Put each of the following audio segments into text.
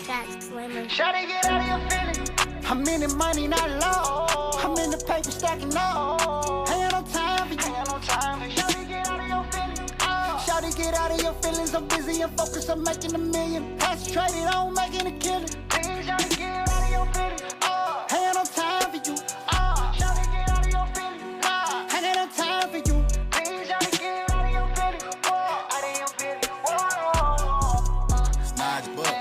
Shawty, get out of your feelings. I'm in the money, not low. I'm in the paper stacking up. Ain't no time for you. Shawty, get out of your feelings. Shawty, get out of your feelings. I'm busy and focused on making a million. Concentrated on making a killing. Please, shawty, get out of your feelings. Ain't no time for you. Shawty, get out of your feelings. Ain't no time for you. Please, shawty, get out of your feelings. Out of your feelings. Snodge book.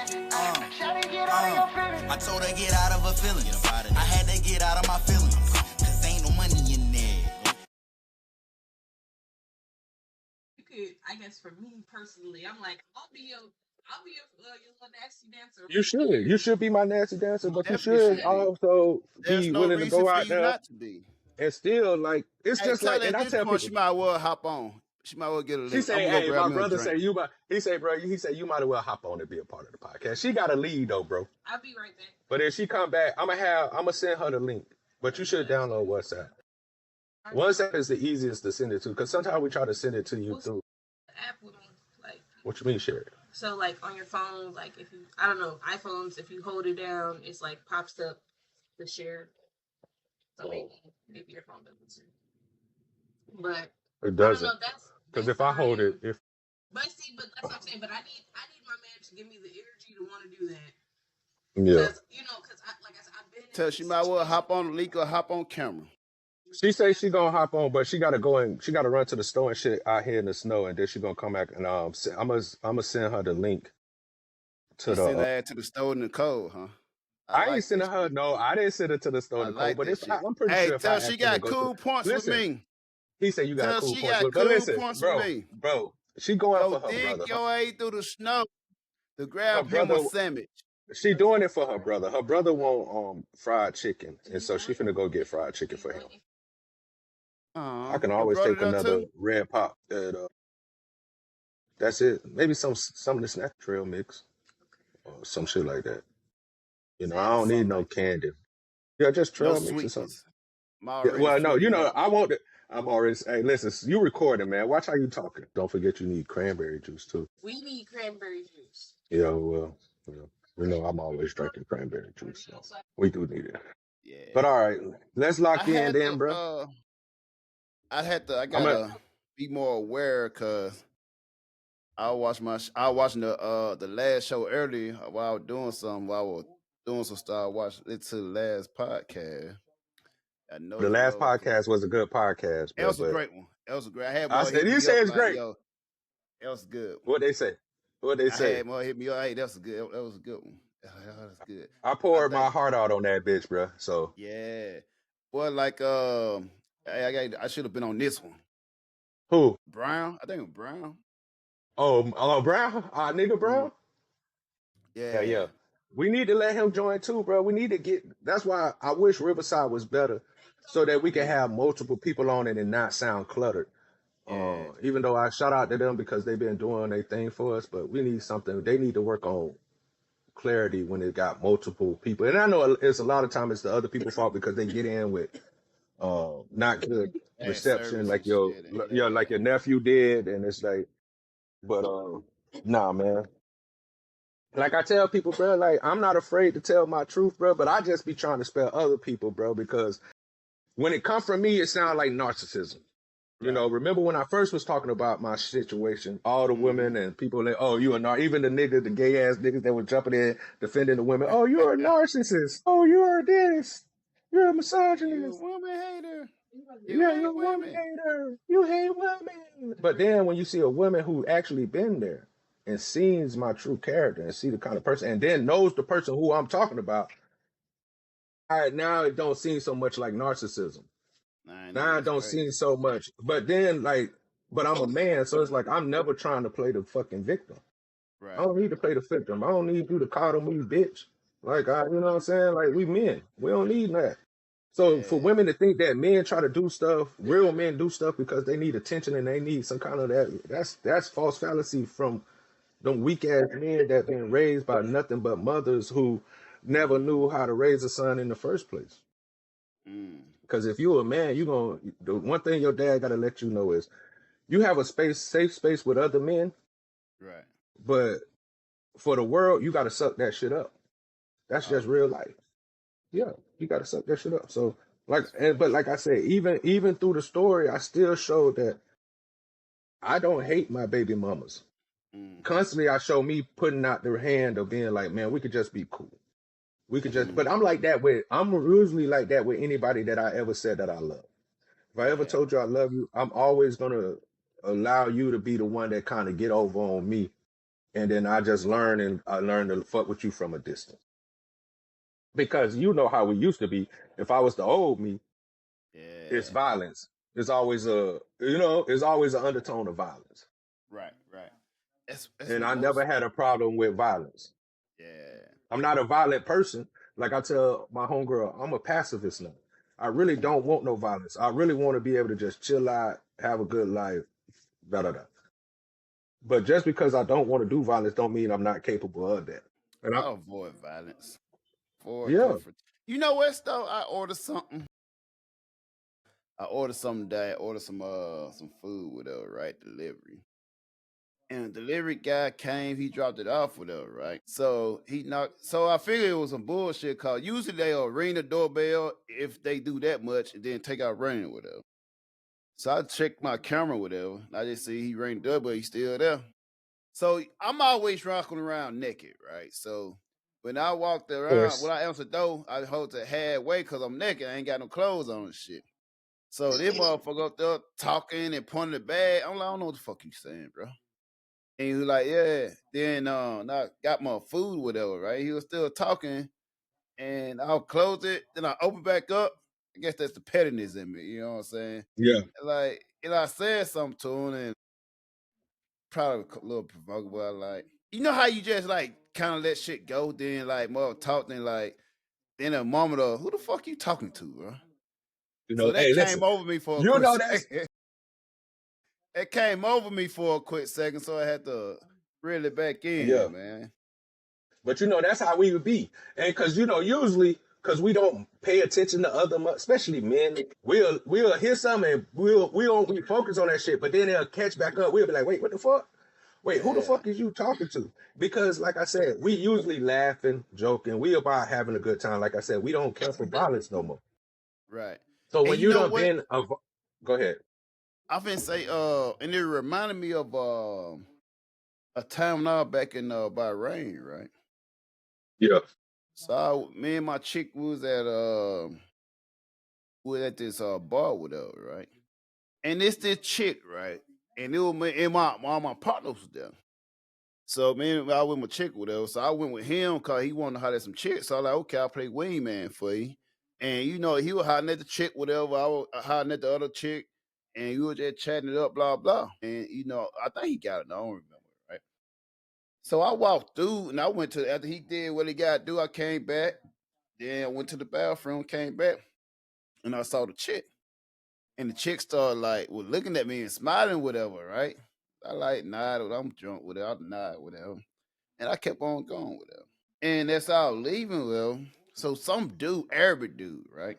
Shawty, get out of your feelings. I told her get out of her feelings. I had to get out of my feelings. Cause ain't no money in there. You could, I guess for me personally, I'm like, I'll be your little nasty dancer. You should be my nasty dancer, but you Definitely should should be. also There's be no willing to reason go for out you there not to be. and still like it's Hey, just tell like. her And at I this tell point people, she might well hop on. She might well get a link. she say, I'm gonna "Hey, go grab my me a brother drink. say you might." He say, "Bro, he said you might as well hop on and be a part of the podcast." She got a lead though, bro. I'll be right there. But if she come back, I'm gonna send her the link. But you should download WhatsApp. WhatsApp is the easiest to send it to because sometimes we try to send it to you through. App with me, like. What you mean share it? So like on your phone, like if you, I don't know, iPhones, if you hold it down, it's like pops up the share. So maybe your phone doesn't see. But It doesn't. I don't know. Because if I hold it, But see, but that's what I'm saying. But I need my man to give me the energy to want to do that. yeah. Because like I said, I've been. Tell her she might well hop on the link or hop on camera. She say she gonna hop on, but she gotta go and she gotta run to the store and shit out here in the snow, and then she gonna come back and I'm gonna send her the link to You the. send her to the store in the cold, huh? I like ain't sending that her. shit. No, I didn't send her to the store I in the like cold. But that if shit. I'm pretty Hey, sure if tell I her she accidentally got go cool through, points listen, with me. he said you got Tell cool she points. got But cool listen, points bro, with me. bro, she going Go for her dig brother. your way through the snow to Her grab him brother, a sandwich. she doing it for her brother. Her brother want fried chicken, and so she finna go get fried chicken for him. I can Your always brother take done another too? red pop. That's it. Maybe some of the snack trail mix or some shit like that. You know, I don't need no candy. Yeah, just No trail mix or something. sweetness. I'm Yeah, already well, no, you sweetened know, up. I want it. I'm already. Hey, listen, you recording, man. Watch how you talking. Don't forget you need cranberry juice too. We need cranberry juice. Yeah, well, you know, I'm always drinking cranberry juice, so we do need it. Yeah. But all right, let's lock I in had then, to bro. I gotta be more aware because I was watching the last show earlier while I was doing something. While I was doing some stuff, I watched it to the last podcast. I know The last podcast was a good podcast, It bro. was a great one. It was a great. I had I more said hit you me say up it's like, great. yo, it was good. What they say? What they I say? had more hit me up. Hey, that was good. That was a good one. That was good. I poured my heart out on that bitch, bro. So yeah, well, like I should have been on this one. who? Brown. I think it was Brown. Oh, Brown, nigga Brown. Yeah. We need to let him join too, bro. We need to get. That's why I wish Riverside was better, so that we can have multiple people on it and not sound cluttered. Even though I shout out to them because they've been doing their thing for us, but we need something. They need to work on clarity when it got multiple people. And I know it's a lot of time it's the other people's fault because they get in with not good reception, like like your nephew did, and it's like, but nah, man. Like I tell people, bro, like I'm not afraid to tell my truth, bro, but I just be trying to spare other people, bro, because when it comes from me, it sounds like narcissism. You know, remember when I first was talking about my situation, all the women and people like, oh, you a even the niggas, the gay ass niggas that were jumping in defending the women. Oh, you're a narcissist. Oh, you're this. You're a misogynist. You're a woman hater. You're a woman hater. You hate women. But then when you see a woman who actually been there and sees my true character and see the kind of person and then knows the person who I'm talking about, now it don't seem so much like narcissism. Now I don't seem so much. But then but I'm a man, so it's like I'm never trying to play the fucking victim. Right. I don't need to play the victim. I don't need you to coddle me, bitch. Like you know what I'm saying? Like we men. We don't need that. So for women to think that men try to do stuff, real men do stuff because they need attention and they need some kind of that's false fallacy from them weak ass men that been raised by nothing but mothers who never knew how to raise a son in the first place. Because if you're a man, the one thing your dad got to let you know is you have a safe space with other men. Right. But for the world, you got to suck that shit up. That's just real life. Yeah, you got to suck that shit up. So but like I said, even through the story, I still showed that I don't hate my baby mamas. Constantly, I show me putting out their hand of being like, man, we could just be cool. We could just, but I'm usually like that with anybody that I ever said that I love. If I ever told you I love you, I'm always gonna allow you to be the one that kind of get over on me, and then I just learn to fuck with you from a distance. Because you know how we used to be. If I was the old me, it's violence. It's always it's always an undertone of violence. Right. That's and I never had a problem with violence. I'm not a violent person. Like I tell my homegirl, I'm a pacifist now. I really don't want no violence. I really want to be able to just chill out, have a good life, da da da. But just because I don't want to do violence don't mean I'm not capable of that. And I avoid violence. Yeah. You know what, though? I ordered something today. I ordered some food, whatever, right? Delivery. And the delivery guy came, he dropped it off, whatever, right? So I figured it was some bullshit, cause usually they'll ring the doorbell if they do that much and then take out ringing, whatever. So I checked my camera, whatever. I just see he rang the doorbell, he's still there. So I'm always rocking around naked, right? So when I walked around, when I answered the door, I hold it halfway because I'm naked. I ain't got no clothes on and shit. So this motherfucker up there talking and pointing the bag. I'm like, I don't know what the fuck you saying, bro. And he was like, yeah. Then I got my food, whatever, right? He was still talking, and I'll close it. Then I open back up. I guess that's the pettiness in me. You know what I'm saying? Yeah. Like, I said something to him, and probably a little provocable. Like, you know how you just like kind of let shit go, then like more talk, then like in a moment of who the fuck you talking to, bro? So that came over me for a quick second. It came over me for a quick second, so I had to reel it back in, man. But that's how we would be. And because usually because we don't pay attention to other, especially men, we'll hear something and we focus on that shit, but then they'll catch back up. We'll be like, wait, what the fuck? Wait, who the fuck is you talking to? Because like I said, we usually laughing, joking, we about having a good time. Like I said, we don't care for violence no more. Right. So when you done been go ahead. I finna say, and it reminded me of a time now back in Bahrain, right? Yeah. So me and my chick was at this bar with her, right? And it's this chick, right? And it was me and my partners was there. So I went with my chick with her. So I went with him because he wanted to holler at some chicks. So I was like, okay, I'll play wingman for you. And he was hollering at the chick, whatever. I was hollering at the other chick. And we were just chatting it up, blah, blah. And I think he got it. I don't remember, right? So I walked through and I went to after he did what he got to do, I came back. Then I went to the bathroom, came back, and I saw the chick. And the chick started looking at me and smiling, whatever, right? I nodded. I'm drunk with it. I nodded, whatever. And I kept on going with her. And that's all leaving, well. So some dude, Arabic dude, right?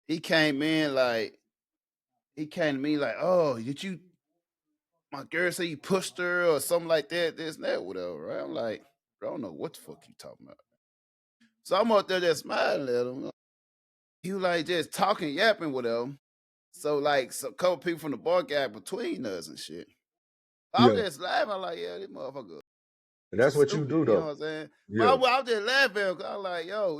He came to me like, oh, did you, my girl say you pushed her or something like that, this and that, whatever, right? I'm like, I don't know what the fuck you talking about. So I'm up there just smiling at him. He was like just talking, yapping with him. So a couple people from the bar got between us and shit. I was just laughing. I'm like, yeah, this motherfucker. And that's what you do, though. You know what I'm saying? Yeah. But I was just laughing because I was like, yo,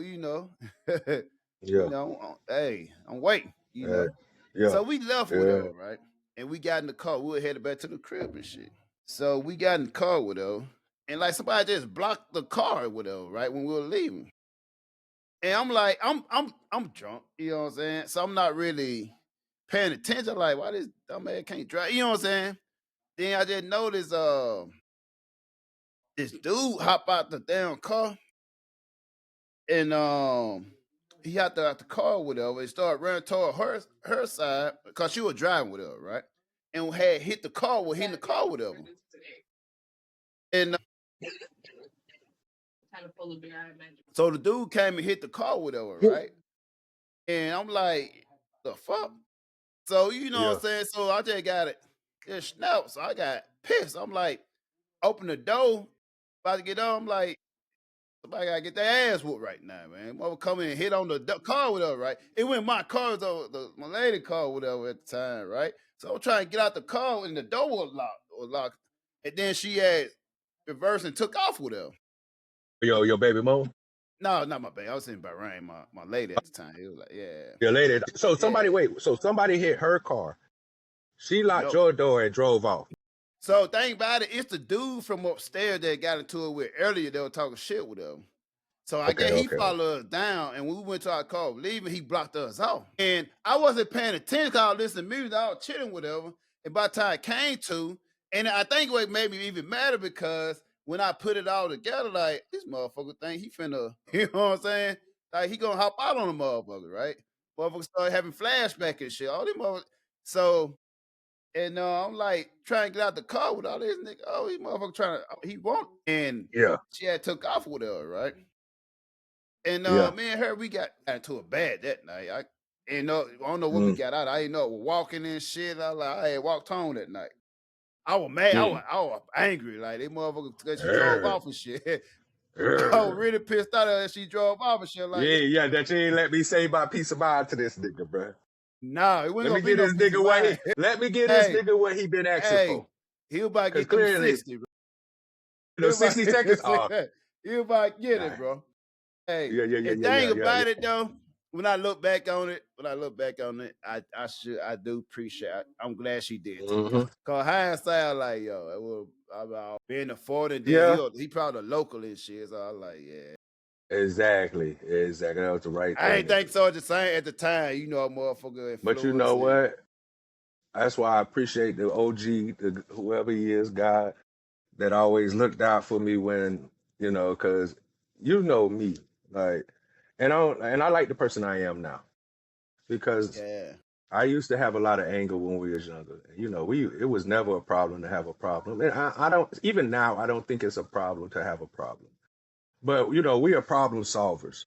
hey, I'm waiting, Yeah. So we left with her, right? And we got in the car. We were headed back to the crib and shit. So we got in the car with her. And somebody just blocked the car with her, right? When we were leaving. And I'm like, I'm drunk, you know what I'm saying? So I'm not really paying attention. Like, why this dumb man can't drive? You know what I'm saying? Then I just noticed this dude hop out the damn car and he hopped out the car with her and started running toward her side because she was driving with her, right? And had hit the car hitting the car with her. And so the dude came and hit the car with her, right? And I'm like, the fuck? So you know what I'm saying? So I just got it. Just snapped. So I got pissed. I'm like, open the door. about to get on. I'm like, somebody gotta get their ass whooped right now, man. Mother come in and hit on the car with her, right? It went my car, it was my lady car, whatever at the time, right? So I'm trying to get out the car and the door was locked. And then she had reversed and took off with her. Your baby mom? No, not my baby. I was in Bahrain, my lady at the time. It was like, yeah. Your lady. So somebody Yeah. so somebody hit her car. She locked Yup. your door and drove off. So think about it, it's the dude from upstairs that got into it with earlier. They were talking shit with him. So I guess he followed us down, and when we went to our car leaving, he blocked us off. And I wasn't paying attention because I was listening to music, I was chilling, whatever. And by the time I came to, and I think what made me even madder because when I put it all together, like this motherfucker think he finna, you know what I'm saying? Like he gonna hop out on the motherfucker, right? Motherfucker started having flashback and shit. All them motherfuckers. So, and I'm like trying to get out the car with all this nigga. Oh, he motherfucker trying to, he won't. And she had took off with her, right? And me and her, we got into a bad that night. I don't know what we got out. I didn't know, walking and shit. I had walked home that night. I was mad. I was angry. Like they motherfucker, cause she drove off and shit. I was really pissed out at her. She drove off and shit. Like that you ain't let me say my piece of mind to this nigga, bro. Nah, it wasn't. Let me get this nigga what let me get this nigga what he been asking for. He was about to get them 60, bro. 60 seconds. He was about to get it, bro. Hey, the thing about it though, when I look back on it, I do appreciate it. I'm glad she did. Cause hindsight, like, yo, it was about being a 40, then he probably local and shit. So I was like, yeah. Exactly. That was the right thing. I ain't think so at the time, you know, a motherfucker. But you know what? That's why I appreciate the OG, whoever he is, God, that always looked out for me when, you know, because you know me. Like, and I like the person I am now, because I used to have a lot of anger when we was younger. You know, it was never a problem to have a problem, and I don't even now. I don't think it's a problem to have a problem, but you know, we are problem solvers.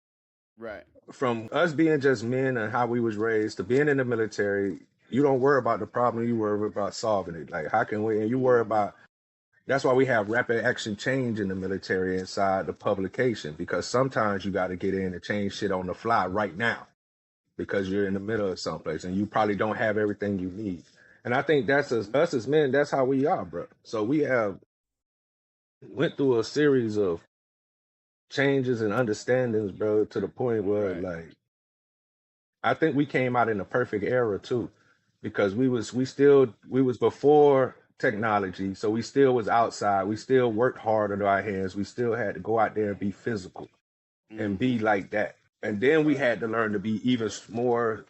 Right. From us being just men and how we was raised to being in the military, you don't worry about the problem. You worry about solving it. Like, how can we? And you worry about. That's why we have rapid action change in the military inside the publication, because sometimes you got to get in and change shit on the fly right now because you're in the middle of someplace and you probably don't have everything you need. And I think that's us as men, that's how we are, bro. So we have went through a series of changes and understandings, bro, to the point where like, I think we came out in a perfect era too, because we was before technology, so we still was outside, we still worked hard under our hands, we still had to go out there and be physical and be like that, and then we had to learn to be even more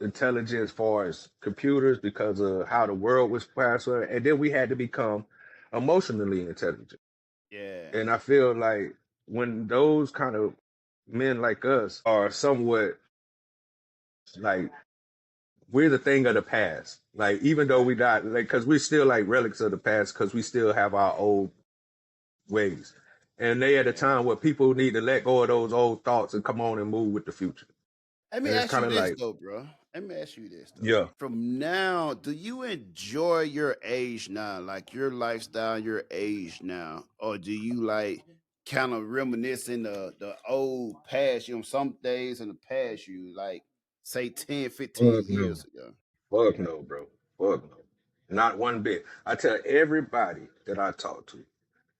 intelligent as far as computers because of how the world was faster, and then we had to become emotionally intelligent. And I feel like when those kind of men like us are somewhat like, we're the thing of the past. Like, even though we not, like, because we're still like relics of the past, because we still have our old ways. And they at a time where people need to let go of those old thoughts and come on and move with the future. Let me ask you this, though, bro. Let me ask you this, though. Yeah. From now, do you enjoy your age now, like your lifestyle, your age now? Or do you like kind of reminiscing the old past, you know, some days in the past you like, say 10, 15 years ago? Fuck no, bro. Fuck no. Not one bit. I tell everybody that I talk to,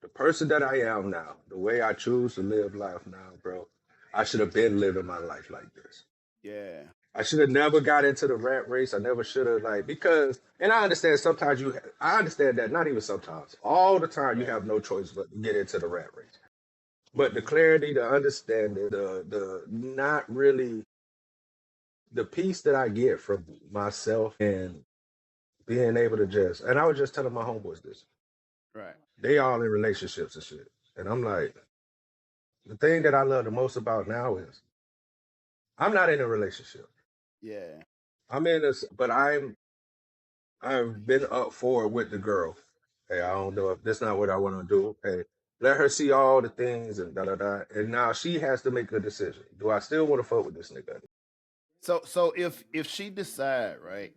the person that I am now, the way I choose to live life now, bro, I should have been living my life like this. Yeah. I should have never got into the rat race. I never should have, like, because, and I understand sometimes I understand that, not even sometimes, all the time you have no choice but to get into the rat race. But the clarity, the understanding, the not really, the peace that I get from myself and being able to just, and I was just telling my homeboys this. Right. They all in relationships and shit. And I'm like, the thing that I love the most about now is I'm not in a relationship. Yeah. I'm in this, but I've been up for it with the girl. Hey, I don't know if that's not what I want to do. Hey, let her see all the things and da da da. And now she has to make a decision. Do I still want to fuck with this nigga? So if she decide, right,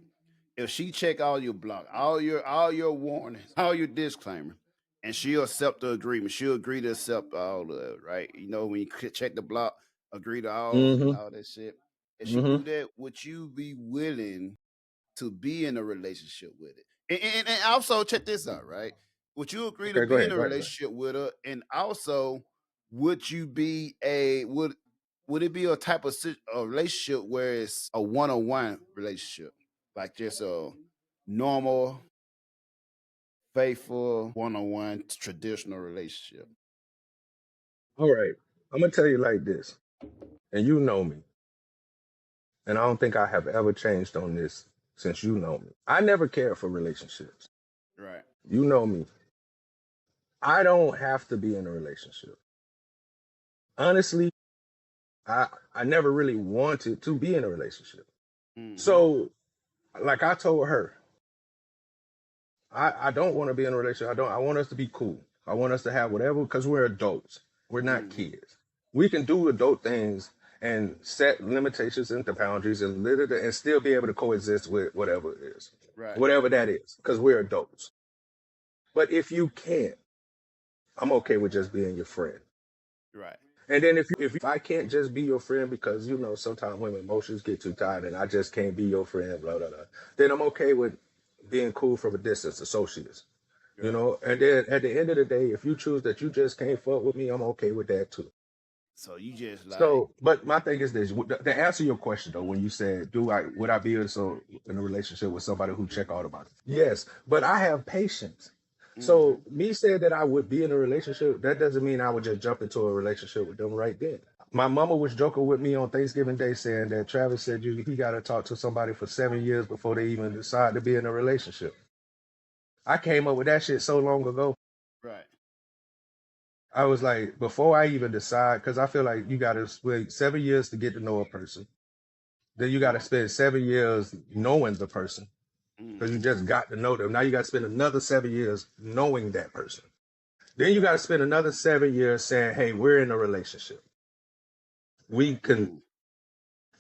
if she check all your block, all your warnings, all your disclaimer, and she'll accept the agreement. She'll agree to accept all of it, right? You know, when you check the block, agree to all that shit. If she do that, would you be willing to be in a relationship with it? And also check this out, right? Would you agree to Okay, go be in ahead. a relationship with her? And also, would you be would it be a type of a relationship where it's a one-on-one relationship, like just a normal, faithful, one-on-one traditional relationship? All right. I'm gonna tell you like this, and you know me, and I don't think I have ever changed on this since you know me. I never cared for relationships. Right. You know me. I don't have to be in a relationship. Honestly, I never really wanted to be in a relationship. So, like I told her, I don't want to be in a relationship. I want us to be cool. I want us to have whatever because we're adults. We're not kids. We can do adult things and set limitations and the boundaries and still be able to coexist with whatever it is. Right. Whatever that is, because we're adults. But if you can't, I'm okay with just being your friend. Right. And then if I can't just be your friend because you know sometimes women emotions get too tired and I just can't be your friend, blah blah blah, then I'm okay with being cool from a distance, associates. You know, and then at the end of the day, if you choose that you just can't fuck with me, I'm okay with that too. So you just like So, but my thing is this: to answer your question though, when you said, would I be in a relationship with somebody who check all the boxes? Yes, but I have patience. So me saying that I would be in a relationship, that doesn't mean I would just jump into a relationship with them right then. My mama was joking with me on Thanksgiving Day saying that Travis said he got to talk to somebody for 7 years before they even decide to be in a relationship. I came up with that shit so long ago. Right. I was like, before I even decide, because I feel like you got to wait 7 years to get to know a person. Then you got to spend 7 years knowing the person because you just got to know them. Now you got to spend another 7 years knowing that person. Then you got to spend another 7 years saying, hey, we're in a relationship. We can,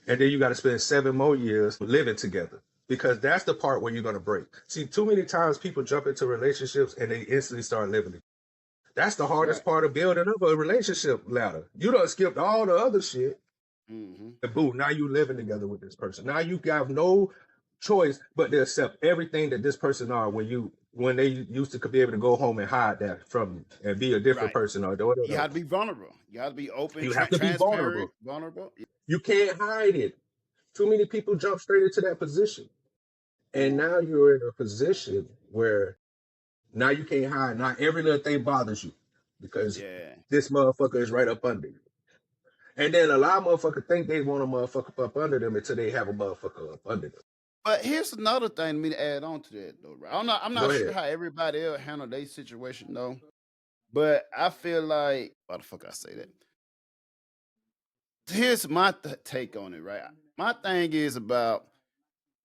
and then you got to spend 7 more years living together because that's the part where you're going to break. See, too many times people jump into relationships and they instantly start living together. That's the hardest part of building up a relationship ladder. You done skipped all the other shit. And boom, now you living together with this person. Now you have no choice but to accept everything that this person are when they used to be able to go home and hide that from you and be a different person or whatever. You have to be vulnerable. You have to be open. You have to be transparent, vulnerable. You can't hide it. Too many people jump straight into that position. And now you're in a position where now you can't hide. Now every little thing bothers you because this motherfucker is right up under you. And then a lot of motherfuckers think they want a motherfucker up under them until they have a motherfucker up under them. But here's another thing me to add on to that though, right? I'm not sure how everybody else handle their situation though. But I feel like why the fuck I say that? Here's my take on it, right? My thing is about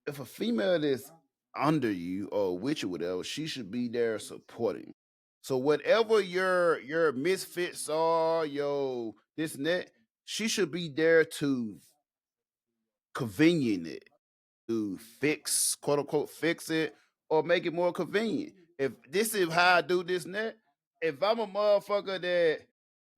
if a female is under you or with you, whatever, she should be there supporting. So whatever your misfits are, yo, this and that, she should be there to convenient it, to fix, quote unquote, fix it or make it more convenient. If this is how I do this and that, if I'm a motherfucker that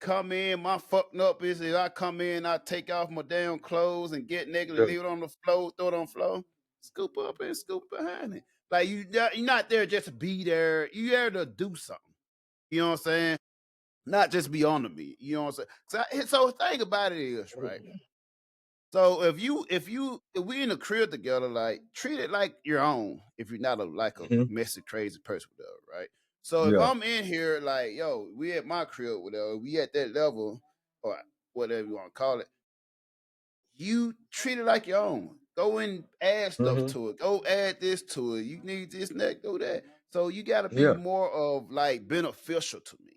come in, my fucked up is if I come in, I take off my damn clothes and get naked and leave it on the floor, throw it on the floor, scoop up and scoop behind it. Like you're not there just to be there. You're there to do something. You know what I'm saying? Not just be on the beat. You know what I'm saying? So the thing about it is, right? So if we in a crib together, like treat it like your own. If you're not a messy, crazy person, whatever, right? So if I'm in here, like yo, we at my crib, whatever, we at that level or whatever you want to call it, you treat it like your own. Go and add stuff to it. Go add this to it. You need this and that. Go that. So you got to be more of like beneficial to me,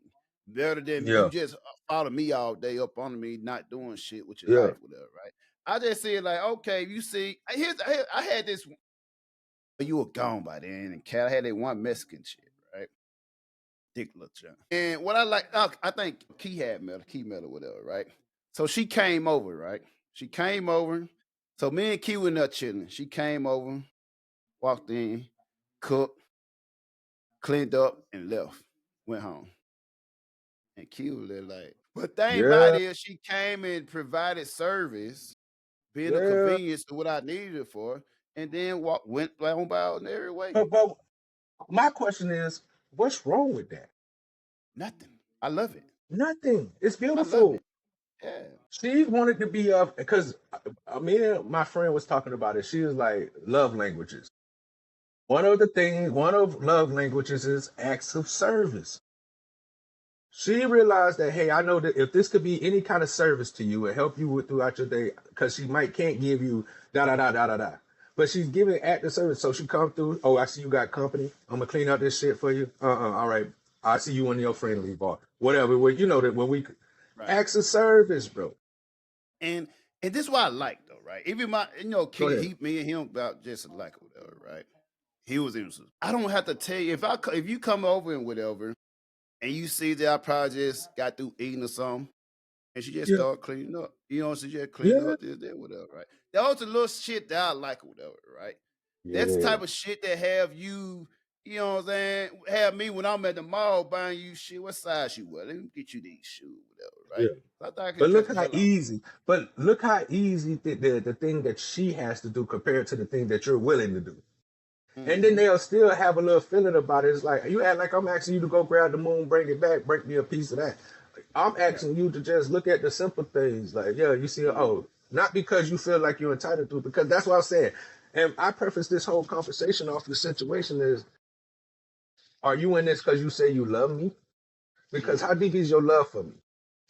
better than you just follow me all day up on me, not doing shit with your life, whatever, right? I just said like, okay, you see, I had this. You were gone by then, and Cal had that one Mexican shit, right? Dick John. And what I like, I think Key Metal, whatever, right? So she came over, right? She came over. So me and Key were not chilling. She came over, walked in, cooked, cleaned up, and left. went home and killed it. Like, but thing about Yeah, it is, she came and provided service, being a yeah. convenience to what I needed it for, and then went on by ordinary way. But my question is, what's wrong with that? Nothing. I love it. Nothing. It's I love beautiful. it. Yeah. She wanted to be of because me and my friend was talking about it. She was like love languages. One of love languages is acts of service. She realized that, hey, I know that if this could be any kind of service to you and help you with throughout your day, because she can't give you da da da da da da, but she's giving active service. So she come through. Oh, I see you got company. I'm gonna clean up this shit for you. All right. I see you and your friend leave or whatever. Well, you know that when we Right. acts of service, bro. And this is what I like though, right? Even my Go ahead. me and him about just like whatever, right? He was interested. I don't have to tell you if you come over and whatever, and you see that I probably just got through eating or something, and she just Yeah. start cleaning up. You know, she just clean Yeah. up this, that, whatever, right? That was the little shit that I like or whatever, right? That's the Yeah. type of shit that have you, you know what I'm saying, have me when I'm at the mall buying you shit. What size you wear? Let me get you these shoes, whatever, right? Yeah. So I thought I could But dress look the how hell out. easy. But look how easy the thing that she has to do compared to the thing that you're willing to do. And then Mm-hmm. they'll still have a little feeling about it. It's like you act like I'm asking you to go grab the moon, bring it back, bring me a piece of that. I'm Right. asking you to just look at the simple things. Like, yeah, you see, Mm-hmm. oh, not because you feel like you're entitled to, because that's what I'm saying. And I preface this whole conversation off the situation is, are you in this because you say you love me? Because Mm-hmm. how deep is your love for me?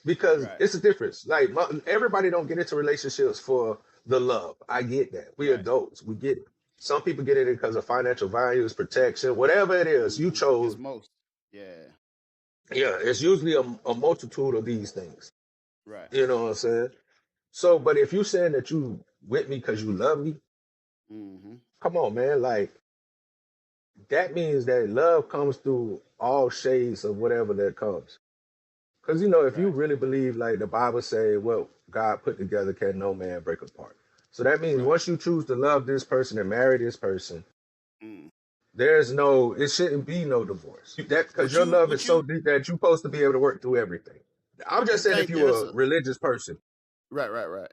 Because Right. it's a difference. Like everybody don't get into relationships for the love. I get that. We Right. adults, we get it. Some people get it because of financial values, protection, whatever it is you Mm-hmm. It's chose. most. Yeah. Yeah, it's usually a multitude of these things. Right. You know what I'm saying? So, but if you saying that you with me because you love me, Mm-hmm. come on, man. Like that means that love comes through all shades of whatever that comes. Because if you Right. really believe, like the Bible say, what God put together can no man break apart. So that means Right. once you choose to love this person and marry this person, Mm. it shouldn't be no divorce. That because your love is Would so you deep that you're supposed to be able to work through everything. I'm you just saying if think you're there's a a religious person. right.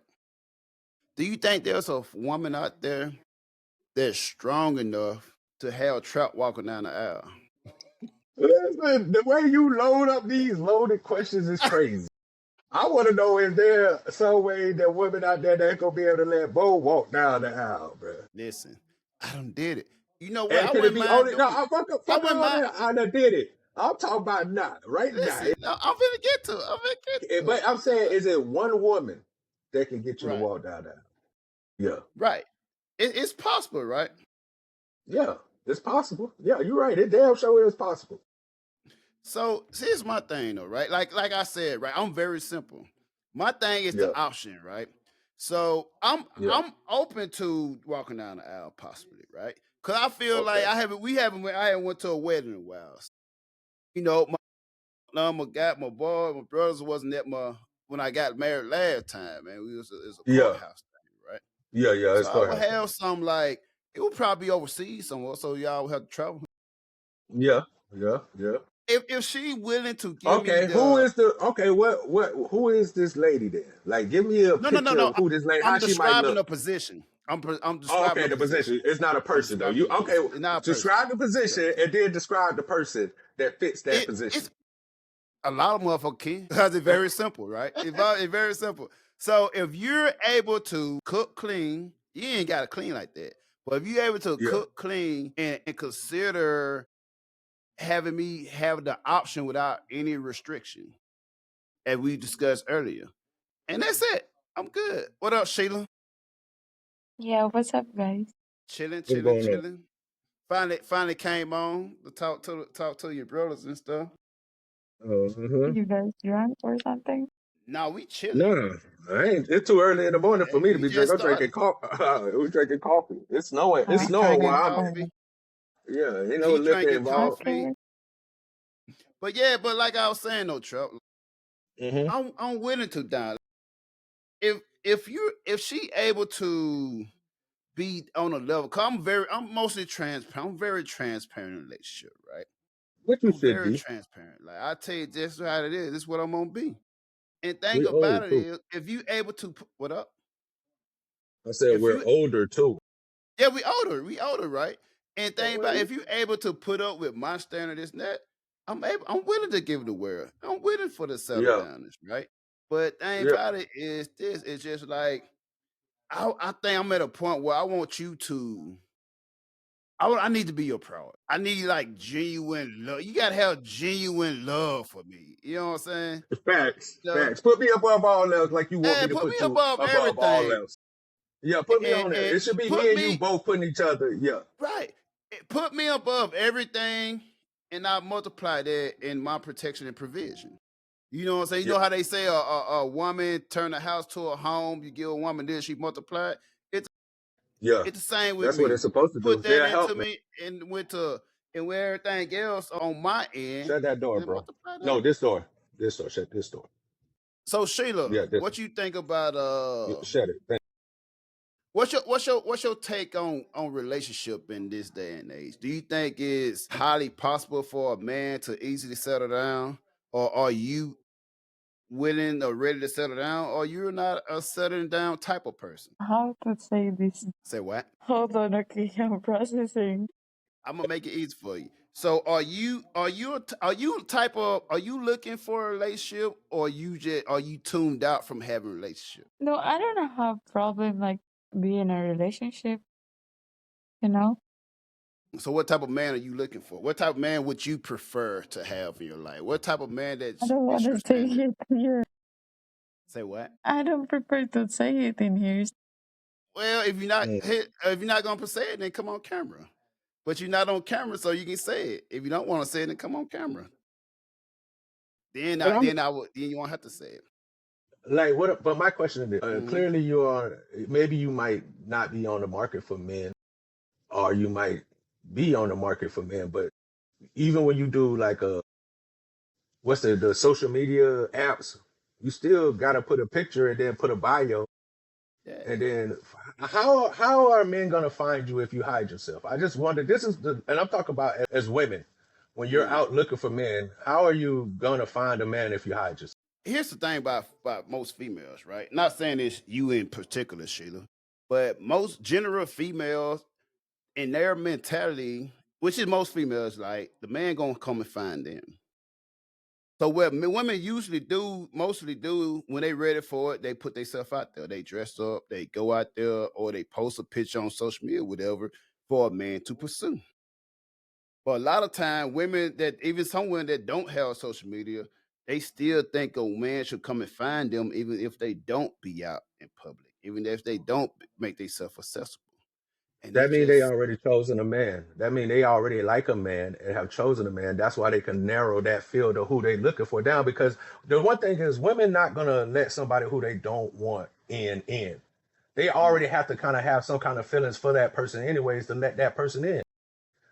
Do you think there's a woman out there that's strong enough to have a trap walking down the aisle? Listen, the way you load up these loaded questions is crazy. I want to know is there some way that women out there that's gonna be able to let Bo walk down the aisle, bro? Listen, I done did it. You know what? And I can it wouldn't be mind only no? doing. I I fuck wouldn't all mind. that. I done did it. I'm talking about now, right now. Listen, I'm gonna get to it. I'm gonna get to But it. I'm saying, is it one woman that can get you to Right, walk down that? Yeah, right. It's possible, right? yeah, it's possible. Yeah, you're right. It damn sure is possible. So here's my thing, though, right? Like I said, right? I'm very simple. My thing is Yeah, the option, right? So I'm yeah. I'm open to walking down the aisle, possibly, right? Cause I feel like Okay. I haven't went to a wedding in a while. You know, my boy, my brothers wasn't at my when I got married last time, man. It was a Yeah, courthouse thing, right? yeah, yeah. So It's I would courthouse have time. some like it would probably be overseas somewhere, so y'all would have to travel. Yeah, yeah, yeah. If she willing to give me Okay, who the is the okay? Who is this lady then? Like, give me a picture no, of who this lady, I'm how she might describing look. a position. I'm Oh, describing okay, a the position. position. It's not a I'm person though. describing You a okay? position. It's not a person. Describe the Yeah. position and then describe the person that fits that It's position. a lot of motherfuckers can because it's very simple, right? It's very simple. So if you're able to cook clean, you ain't got to clean like that. But if you're able to Yeah, cook clean and consider having me have the option without any restriction, as we discussed earlier, and that's it. I'm good. What up, Sheila? Yeah, what's up, guys? Chilling, what's chilling, going on? chilling. Finally came on to talk to your brothers and stuff. Uh-huh. You guys drunk or something? Now we chilling. Nah, I ain't. It's too early in the morning for Hey, me to we be drinking. just I'm drinking started. coffee. We drinking coffee. It's snowing. It's We snowing where drinking I'm at. Oh, coffee. Yeah, ain't no He liquor drinking involved. coffee. okay. But yeah, but like I was saying, no trouble. Mm-hmm. I'm willing to die. If she able to be on a level, cause I'm mostly transparent. I'm very transparent in a relationship, right? What you I'm should very be. transparent. Like I tell you just how it is. This is what I'm gonna be. And thing We about old it too. is, if you able to what up? I said If we're you older too. Yeah, we older, right? And Yeah, thing about if you able to put up with my standard, this and that, I'm willing to give it a whirl. I'm willing for the settle yeah, down, this right? But thing yeah. about it is this: it's just like I think I'm at a point where I want you to. I need to be your pro. I need like genuine love. You gotta have genuine love for me. You know what I'm saying? Facts, You know, facts. Put me above all else, like you want me to put me put you above above all everything, else. Yeah, put me on there. and It should be put me and you me both putting each other. Yeah, right. Put me above everything, and I multiply that in my protection and provision. You know what I'm saying? You yeah, know how they say a woman turn a house to a home. You give a woman this, she multiply. It's yeah. it's the same with That's what me. it's supposed You to put do. that Yeah, into help me. me, and with everything else on my end, Shut that door, and bro. multiply No, that. this door. This door. Shut this door. So Sheila, Yeah, this. what you think about Yeah, shut it. what's your take on relationship in this day and age? Do you think it's highly possible for a man to easily settle down, or are you willing or ready to settle down, or you're not a settling down type of person? How to say this? Say what? Hold on, okay, I'm processing. I'm gonna make it easy for you. So are you looking for a relationship, or are you tuned out from having a relationship? No, I don't have problem like being in a relationship, you know? So what type of man are you looking for? What type of man would you prefer to have in your life? What type of man I that don't want is your to say standard? it here. Say what? I don't prefer to say it in here. Well, Mm. if you're not gonna say it, then come on camera. But you're not on camera, so you can say it. If you don't want to say it, then come on camera. But I'm Then you won't have to say it. like, what? But my question is, Mhm. clearly you are. Maybe you might not be on the market for men, or you might be on the market for men. But even when you do like what's the social media apps, you still gotta put a picture and then put a bio. Yeah. And then how are men gonna find you if you hide yourself? I just wonder. This is and I'm talking about as women. When you're Mm. out looking for men, how are you gonna find a man if you hide yourself? Here's the thing about most females, right? Not saying it's you in particular, Sheila, but most general females in their mentality, which is most females, like the man gonna come and find them. So what women usually do, mostly do when they ready for it, they put themselves out there. They dress up, they go out there, or they post a picture on social media, whatever, for a man to pursue. But a lot of time, women that even some women that don't have social media, they still think a man should come and find them, even if they don't be out in public, even if they don't make themselves accessible. And That it's means they just already chosen a man. That means they already like a man and have chosen a man. That's why they can narrow that field of who they looking for down. Because the one thing is, women not gonna let somebody who they don't want in. They already mm, have to kind of have some kind of feelings for that person, anyways, to let that person in. right,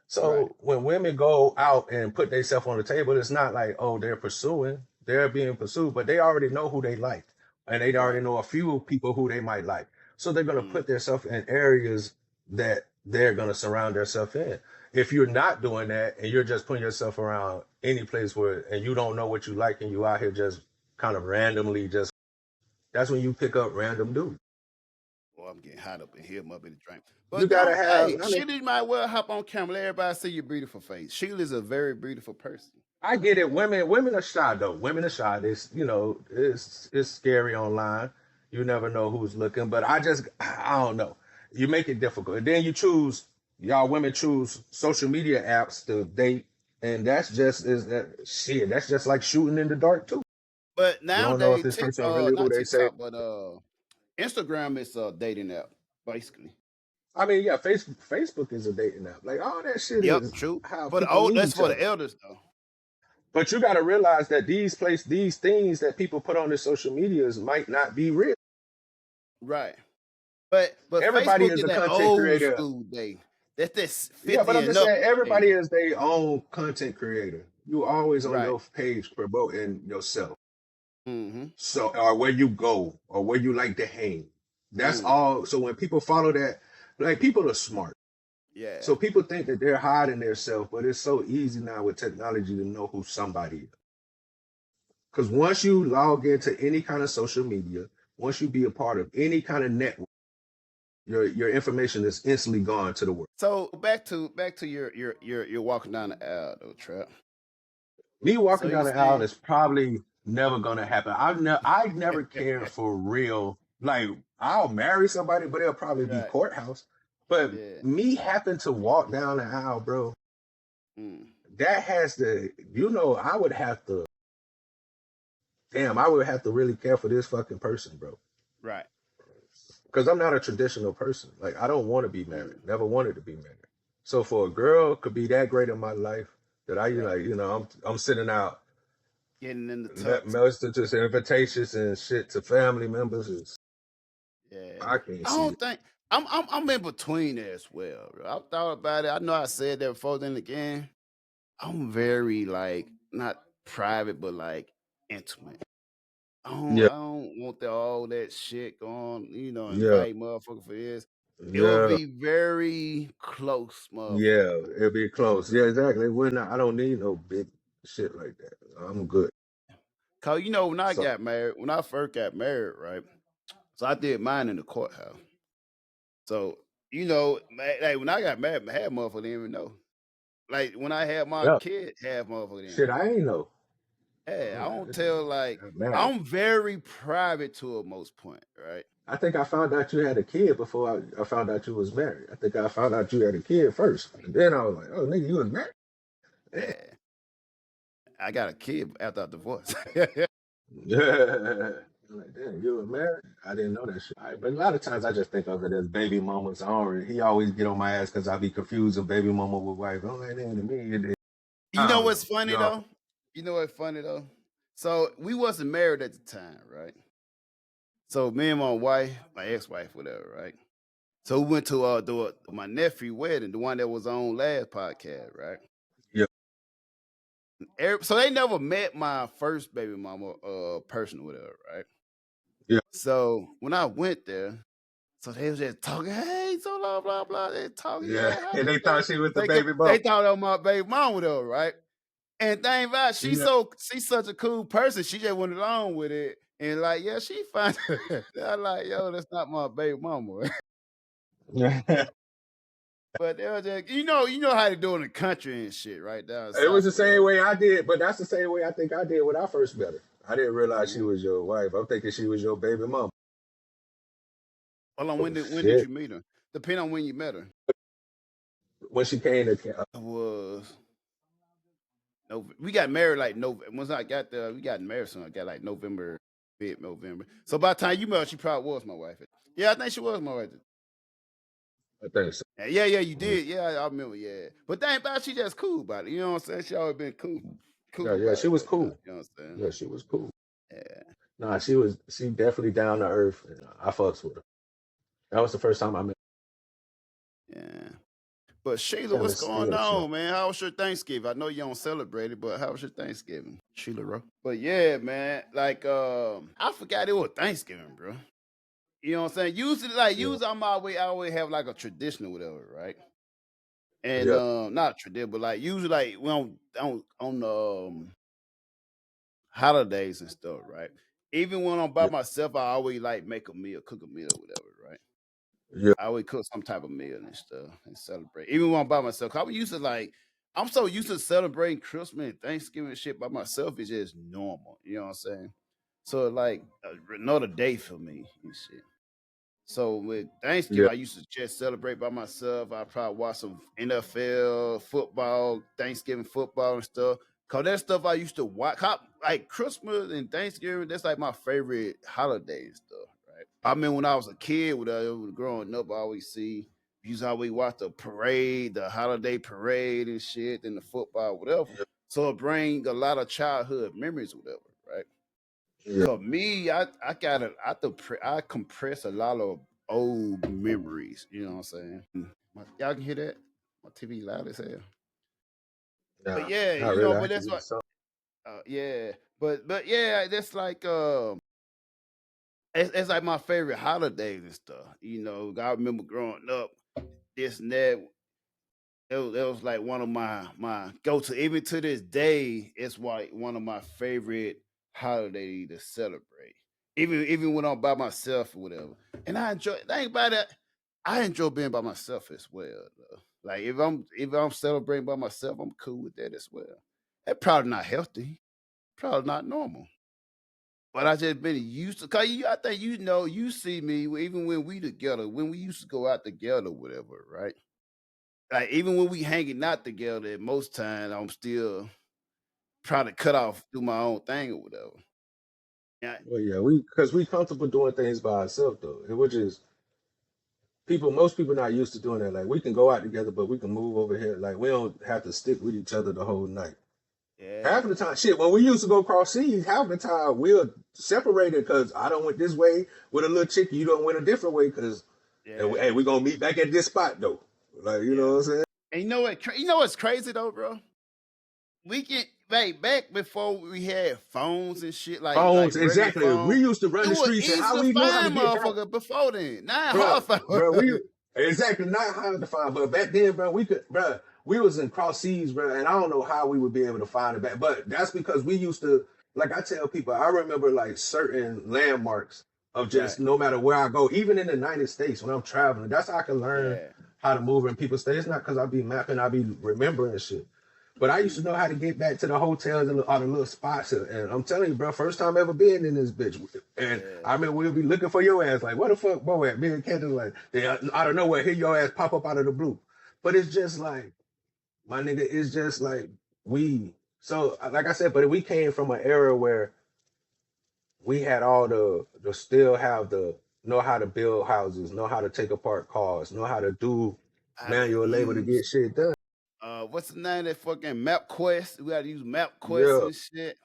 So when women go out and put themselves on the table, it's not like, oh, they're pursuing, they're being pursued, but they already know who they like. And they already right. know a few people who they might like. So they're going to Mm. put themselves in areas that they're going to surround themselves in. If you're not doing that and you're just putting yourself around any place where, and you don't know what you like and you out here just kind of randomly just, that's when you pick up random dudes. Well, I'm getting hot up in here, I'm up in the drink. You But got to don't, have, hey, I mean, Sheila, you might well hop on camera, let everybody see your beautiful face. Sheila's a very beautiful person. I get it. Women are shy though. Women are shy. It's scary online. You never know who's looking. But I don't know. You make it difficult, and then y'all women choose social media apps to date, and that's just is that shit. That's just like shooting in the dark too. But You don't know if nowadays, this person really who not they say. TikTok, but Instagram is a dating app, basically. I mean, yeah, Facebook is a dating app. Like all that shit Yep, is true. how But people meet that's each for other. the elders though. But you got to realize that these things that people put on their social medias might not be real. Right. But Everybody Facebook is is a that content old creator. school day. That's this Yeah, but 50 I'm and just up saying everybody day. is their own content creator. You always on Right. your page promoting yourself. Mm-hmm. So or where you go or where you like to hang. That's Mm. all. So when people follow that, like people are smart. Yeah. So people think that they're hiding themselves, but it's so easy now with technology to know who somebody is. Because once you log into any kind of social media, once you be a part of any kind of network, your information is instantly gone to the world. So back to your walking down the aisle though, Trap. Me So walking you down the aisle saying is probably never gonna happen. I never cared for real. Like I'll marry somebody, but it'll probably be right? courthouse. But Yeah. me happen to walk down the aisle, bro, Mm, that has to, I would have to, damn, I would have to really care for this fucking person, bro. right. Because I'm not a traditional person. Like I don't want to be married. Mm, Never wanted to be married. So for a girl could be that great in my life that I, right. I'm sitting out Getting in the tux. messages, invitations, and shit to family members. Yeah. I can't I see don't it. think I'm in between there as well, bro. I thought about it. I know I said that before, then again. I'm very like not private, but like intimate. Yeah, I don't want all that shit going, yeah, invite motherfucker for this. It would yeah, be very close, yeah. motherfucker. It'll be close. Yeah, exactly. We're not. I don't need no big shit like that. I'm good. Cause when I So got married, when I first got married, right? So I did mine in the courthouse. So, like when I got married, half motherfucker didn't even know. Like when I had my yeah, kid, half motherfucker didn't shit. know. I ain't know. Hey, I'm I like, don't this tell nigga like got married. I'm very private to a most point, right? I think I found out you had a kid before I found out you was married. I think I found out you had a kid first, and then I was like, oh nigga, you was married. Yeah. Yeah. I got a kid after I divorced. Yeah. I'm like, damn, you were married? I didn't know that shit. All right, but a lot of times I just think of it as baby mamas. He always get on my ass because I be confused of baby mama with wife. I'm like, damn, to me, You I know don't what's know. funny Y'all, though? You know what's funny though? So we wasn't married at the time, right? So me and my wife, my ex-wife, whatever, right? So we went to my nephew wedding, the one that was on last podcast, right? yeah, So they never met my first baby mama person or whatever, right? yeah, So when I went there, so they was just talking, hey, so blah blah blah. They talking, yeah. yeah, And happy they birthday. thought she was the baby They mama. thought that was my baby mama whatever, right? And thing about it, Yeah. she's such a cool person. She just went along with it. And like, yeah, she fine. I'm like, yo, that's not my baby mama. But they were just, you know how they do in the country and shit, right down It was south the or whatever. same way I did, but that's the same way I think I did when I first met her. I didn't realize she Mhm. was your wife. I'm thinking she was your baby mama. Hold on, Oh when did shit! you meet her? Depending on when you met her. When she came to, It was no, we got married like no. Once I got there, we got married. So I got like November, mid November. So by the time you met her, she probably was my wife. Yeah, I think she was my wife. I think so. Yeah, you did. Yeah, I remember. Yeah, but that ain't about she just cool about it. You know what I'm saying? She always been cool Yeah, yeah, about she it was though. cool. You know what I'm saying? Yeah, she was cool. Yeah, Nah, she definitely down to earth. And I fucks with her. That was the first time I met. yeah. But Sheila, Damn, what's it's going still snow. on, man? How was your Thanksgiving? I know you don't celebrate it, but how was your Thanksgiving, Sheila Rowe? But yeah, man, like I forgot it was Thanksgiving, bro. You know what I'm saying? Yeah, Usually I always have like a tradition or whatever, right? And yeah, not a tradition, but like usually like we on holidays and stuff, right? Even when I'm by yeah, myself, I always like make a meal, cook a meal, or whatever, right? yeah, I always cook some type of meal and stuff and celebrate. Even when I'm by myself, I was used to like I'm so used to celebrating Christmas and Thanksgiving and shit by myself. It's just normal, you know what I'm saying? So like another day for me and shit. So with yeah, Thanksgiving, I used to just celebrate by myself. I probably watch some NFL football, Thanksgiving football and stuff. Cause that stuff I used to watch, like Christmas and Thanksgiving. That's like my favorite holiday and stuff, right? I mean, when I was a kid, when I was growing up, I always see, used to always watch the parade, the holiday parade and shit, and the football, whatever. So it bring a lot of childhood memories, whatever, right? yeah. Cause me, I compress a lot of old memories. You know what I'm saying? Y'all can hear that? My TV loud as hell. But Nah, yeah, not really. I but have to that's get what. some. Yeah, but yeah, that's like it's like my favorite holidays and stuff. I remember growing up, this and that. It was like one of my go to. Even to this day, it's like one of my favorite holiday to celebrate. Even when I'm by myself or whatever. And I enjoy. Think about it. I enjoy being by myself as well. Though. Like if I'm celebrating by myself, I'm cool with that as well. That's probably not healthy. Probably not normal. But I just been used to. Cause I think you see me even when we together, when we used to go out together, whatever, right? Like even when we hanging out together, most times I'm still trying to cut off, do my own thing or whatever. Yeah, Well, yeah, because we comfortable doing things by ourselves though, which is most people not used to doing that. Like we can go out together, but we can move over here. Like we don't have to stick with each other the whole night. Half yeah, of the time, shit, when we used to go cross seas, half the time we'll separate it because I don't went this way with a little chick, you don't went a different way because, yeah, hey, we gonna meet back at this spot though. Like, you know yeah. what I'm saying? And you know what? You know what's crazy though, bro? We can back before we had phones and shit, like Phones, regular exactly. We phone. used to run It the was streets and easy how to we know how to find get back. motherfucker before then. Not hard Bro, to bro, find. exactly not hard to find, but back then, bro, we was in cross seas, bro, and I don't know how we would be able to find it back, but that's because we used to, like I tell people, I remember like certain landmarks of Right. just no matter where I go, even in the United States when I'm traveling, that's how I can learn Yeah. how to move in people's states. It's not because I be mapping, I be remembering shit. But I used to know how to get back to the hotels and all the little spots. And I'm telling you, bro, first time ever being in this bitch. And Yeah. I mean, we'll be looking for your ass. Like, what the fuck, boy, at? Me and Kendall, like, out of nowhere, hear your ass pop up out of the blue. But it's just like, my nigga, it's just like, so, like I said, but we came from an era where we had all the still have the, know how to build houses, know how to take apart cars, know how to do How to manual labor to get use shit done. what's the name of that fucking MapQuest? We gotta use MapQuest Yeah. and shit.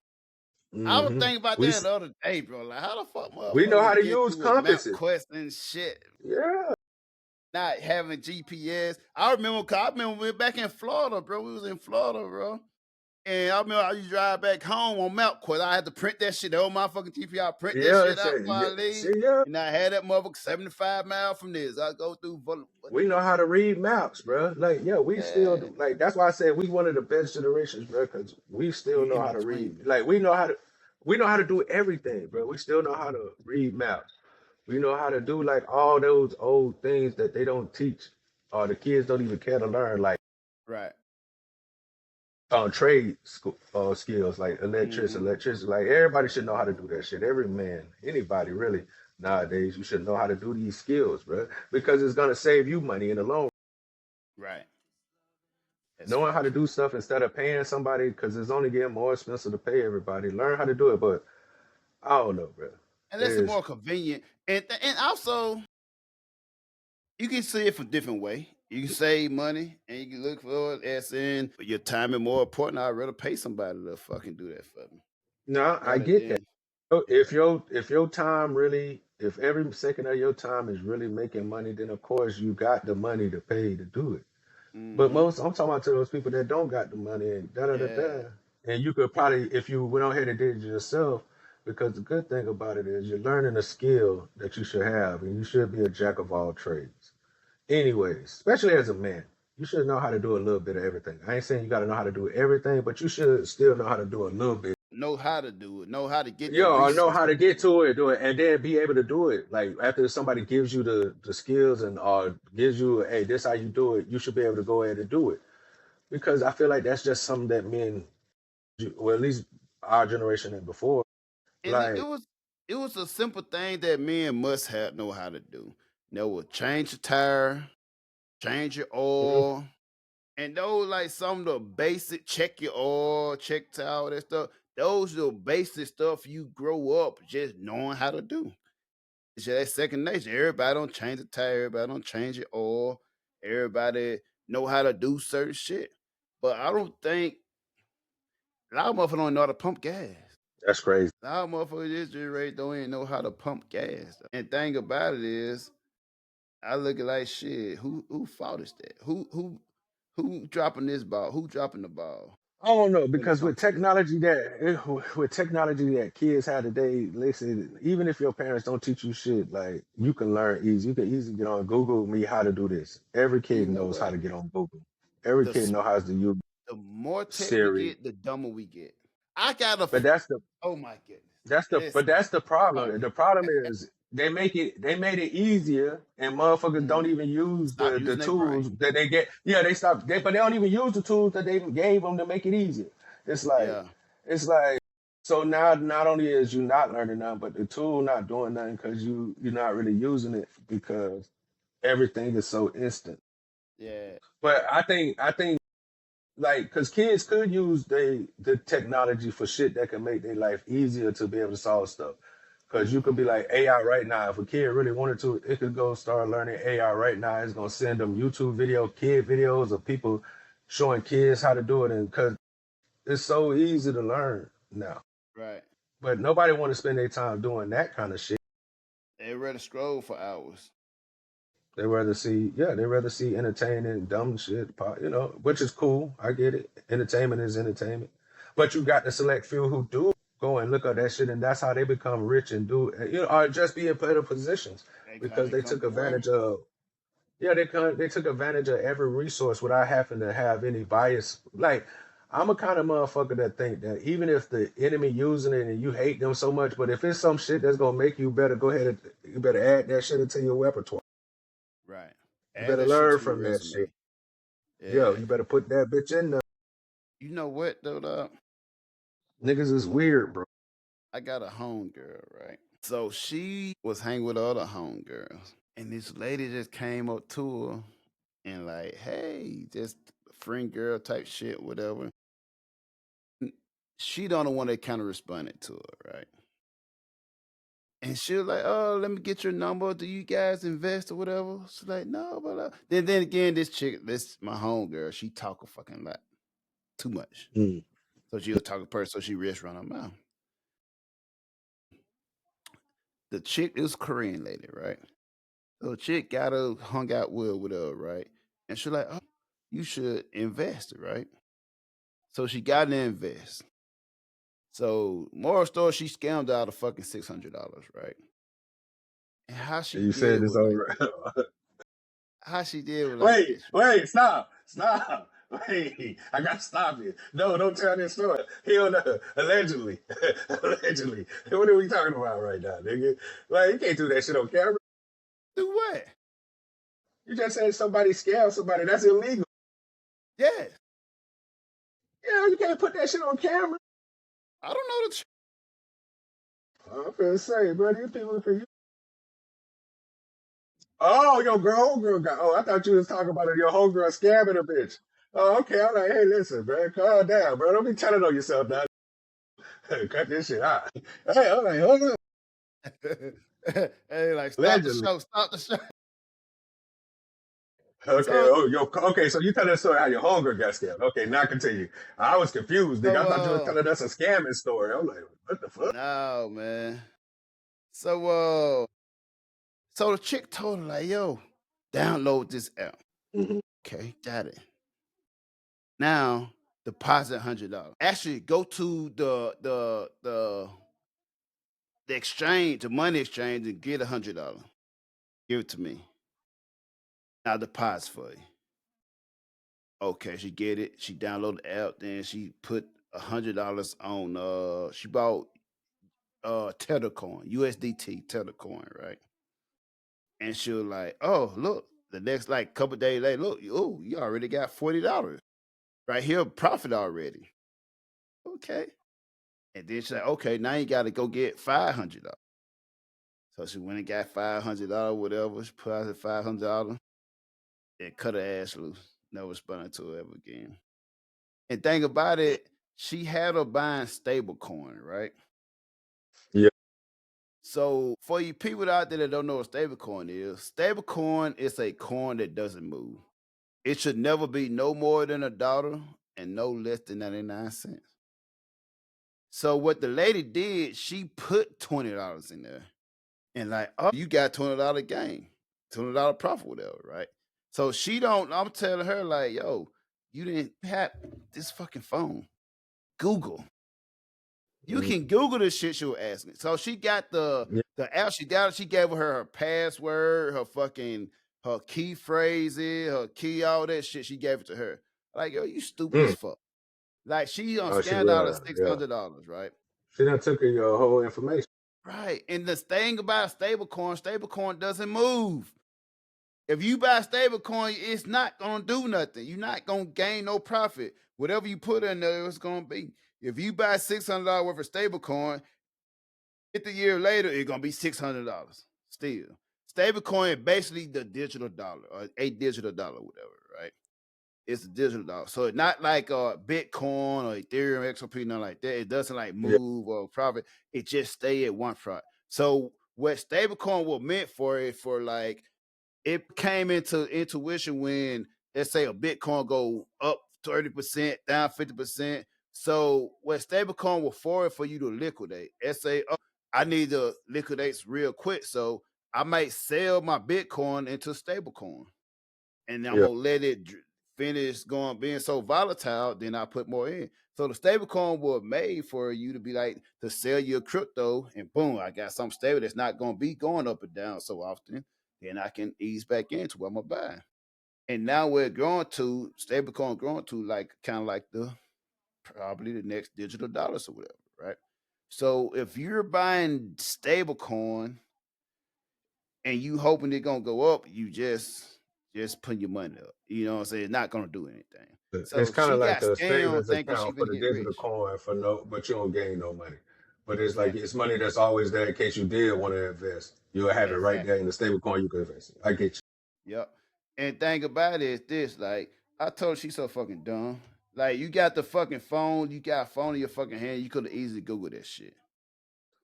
I was hmm thinking about We, that the other day, bro. Like, how the fuck we know how motherfuckers to get use through with compasses. MapQuest and shit? Yeah. Not having GPS. I remember we were back in Florida, bro. We was in Florida, bro. And I remember I used to drive back home on MapQuest. I had to print that shit. The old motherfucking GPS. I print that Yeah, shit out before I yeah, leave. see, yeah, And I had that motherfucker 75 miles from this. I go through what we the know fuck? how to read maps, bro. Like, yeah, we still Yeah. like. That's why I said we one of the best generations, bro, because we still know In how to read. between. Like, we know how to do everything, bro. We still know how to read maps. We know how to do like all those old things that they don't teach, or the kids don't even care to learn, like Right. skills, like Mm-hmm. electricity. Like everybody should know how to do that shit. Every man, anybody really nowadays, you should know how to do these skills, bro, because it's gonna save you money in the long. Right. That's Knowing very how to true. do stuff instead of paying somebody because it's only getting more expensive to pay everybody. Learn how to do it, but I don't know, bro. And that's There's more convenient. And also you can see it from different way. You can save money and you can look for it as in your time is more important. I'd rather pay somebody to fucking do that for me. no, I Rather get that. than So yeah. if your time really, if every second of your time is really making money, then of course you got the money to pay to do it. But Mm-hmm. most, I'm talking about to those people that don't got the money and da da da Yeah. da. And you could probably, if you went on ahead and did it yourself, because the good thing about it is you're learning a skill that you should have, and you should be a jack of all trades. Anyways, especially as a man, you should know how to do a little bit of everything. I ain't saying you got to know how to do everything, but you should still know how to do a little bit. Know how to do it. Know how to get the Yeah, or know resources how to to get do to it, do it, and then be able to do it. Like after somebody gives you the skills and or gives you, hey, this how you do it, you should be able to go ahead and do it. Because I feel like that's just something that men, well, at least our generation and before, it. And like, it was a simple thing that men must have know how to do. Know change the tire, change your mhm, oil, and those like some of the basic check your oil, check towel, that stuff. Those are the basic stuff you grow up just knowing how to do. It's just that second nature. Everybody don't change the tire, everybody don't change your oil, everybody know how to do certain shit. But I don't think a lot of motherfuckers don't know how to pump gas. that's crazy. A lot of motherfuckers this generation don't even know how to pump gas. And thing about it is, I look at like shit. Who fault is that? Who dropping this ball? Who dropping the ball I don't know when it because comes to that? with technology that kids have today, listen, even if your parents don't teach you shit, like you can learn easy. You can easily get on Google me how to do this. Every You kid know knows how what? to get on Google. Every The kid know how to use the more tech we Siri. get, the dumber we get. I got a But that's the oh my goodness. that's the problem. Sorry. The problem is they made it easier, and motherfuckers don't even use Stop the using their brain. tools that they get. Yeah, they stop. But they don't even use the tools that they gave them to make it easier. It's like so now not only is you not learning nothing, but the tool not doing nothing because you're not really using it because everything is so instant. Yeah. But I think like because kids could use the technology for shit that can make their life easier to be able to solve stuff. Because you could be like AI right now. If a kid really wanted to, it could go start learning AI right now. It's gonna send them YouTube kid videos of people showing kids how to do it, and because it's so easy to learn now. Right. But nobody want to spend their time doing that kind of shit. They rather scroll for hours. They rather see entertaining, dumb shit, which is cool. I get it. Entertainment is entertainment. But you got the select few who do go and look at that shit, and that's how they become rich and or just be in better positions because they took advantage of. Yeah, they took advantage of every resource without having to have any bias. Like, I'm a kind of motherfucker that think that even if the enemy using it and you hate them so much, but if it's some shit that's gonna make you better, go ahead and you better add that shit into your repertoire. Right. You better learn from that shit. Yeah, you better put that bitch in there. You know what though, dog? Niggas is weird, bro. I got a homegirl, right? So she was hanging with other homegirls. And this lady just came up to her and like, hey, just friend girl type shit, whatever. She don't know one that kind of responded to her, right? And she was like, oh, let me get your number. Do you guys invest or whatever? She's like, no, but then again, this my homegirl, she talk a fucking lot. Too much. So she was talking person, so she risk run her mouth. The chick is Korean lady, right? So the chick got her hung out with her, right? And she's like, oh, you should invest, right? So she got to invest. So moral story, she scammed out of fucking $600, right? And how she you did said this over. How she did was like this. Wait, stop. Wait, I gotta stop you. No, don't tell this story. Hell no. Allegedly. Allegedly. What are we talking about right now, nigga? Like, you can't do that shit on camera. Do what? You just said somebody scammed somebody. That's illegal. Yeah. Yeah, you can't put that shit on camera. I don't know the I'm finna say, bro, these people for you. Oh, your homegirl got. Oh, I thought you was talking about your homegirl scamming a bitch. Oh, okay. I'm like, hey, listen, man, calm down, bro. Don't be telling on yourself now. Cut this shit out. Hey, I'm like, hold on. Hey, like, stop Allegedly. the show. Stop the show. Okay, okay, so you tell that story how your homegirl got scammed. Okay, now continue. I was confused, nigga. I thought you were telling us a scamming story. I'm like, what the fuck? No, man. So the chick told her, like, yo, download this app. Okay, got it. Now, deposit $100. Actually, go to the exchange, the money exchange, and get $100. Give it to me. Now deposit for you. Okay, she get it. She downloaded the app. Then she put $100 on. She bought Tether coin, USDT Tether coin, right? And she was like, "Oh, look." The next couple days later, look, oh, you already got $40 right here, profit already. Okay. And then she's like, okay, now you got to go get $500. So she went and got $500, whatever. She put out the $500 and cut her ass loose. Never responded to her ever again. And thing about it, she had her buying stable coin, right? Yeah. So for you people out there that don't know what stable coin is a coin that doesn't move. It should never be no more than $1 and no less than 99 cents. So what the lady did, she put $20 in there. And like, oh, you got $20 gain, $20 profit, whatever, right? So I'm telling her, like, yo, you didn't have this fucking phone. Google. You can Google the shit she was asking. So she got the app. She got it. She gave her password, her key phrases, her key, all that shit. She gave it to her. Like, yo, you stupid as fuck. Like, she Oh, she scammed out of yeah. $600, right? She done took your whole information. Right. And the thing about stablecoin doesn't move. If you buy stablecoin, it's not gonna do nothing. You're not gonna gain no profit. Whatever you put in there, it's gonna be. If you buy $600 worth of stablecoin, 50 years later, it's gonna be $600 still. Stablecoin basically the digital dollar or a digital dollar, whatever, right? It's a digital dollar. So it's not like Bitcoin or Ethereum, XRP, nothing like that. It doesn't like Yeah. move or profit. It just stay at one front. So what stablecoin was meant for is for like it came into intuition when let's say a Bitcoin go up 30%, down 50%. So what stablecoin was for you to liquidate. Let's say, oh, I need to liquidate real quick. So I might sell my Bitcoin into stablecoin. And I'm Yeah. gonna let it finish going being so volatile, then I put more in. So the stablecoin was made for you to be like to sell your crypto, and boom, I got something stable that's not gonna be going up and down so often. Then I can ease back into what I'm gonna buy. And now we're growing to stablecoin growing to like kind of like the probably the next digital dollars or whatever, right? So if you're buying stablecoin and you hoping it's gonna go up, you just putting your money up. You know what I'm saying? It's not gonna do anything. It's So kind she of like got a scammed savings thinking she account for gonna the get digital rich. coin for no, but you don't gain no money. But it's like Exactly. it's money that's always there in case you did want to invest. You'll have it right there Exactly. in the stable coin you can invest. I get Yep. And thing about it is this, like, I told her she's so fucking dumb. Like, you got the fucking phone, you got a phone in your fucking hand, you could have easily Googled that shit.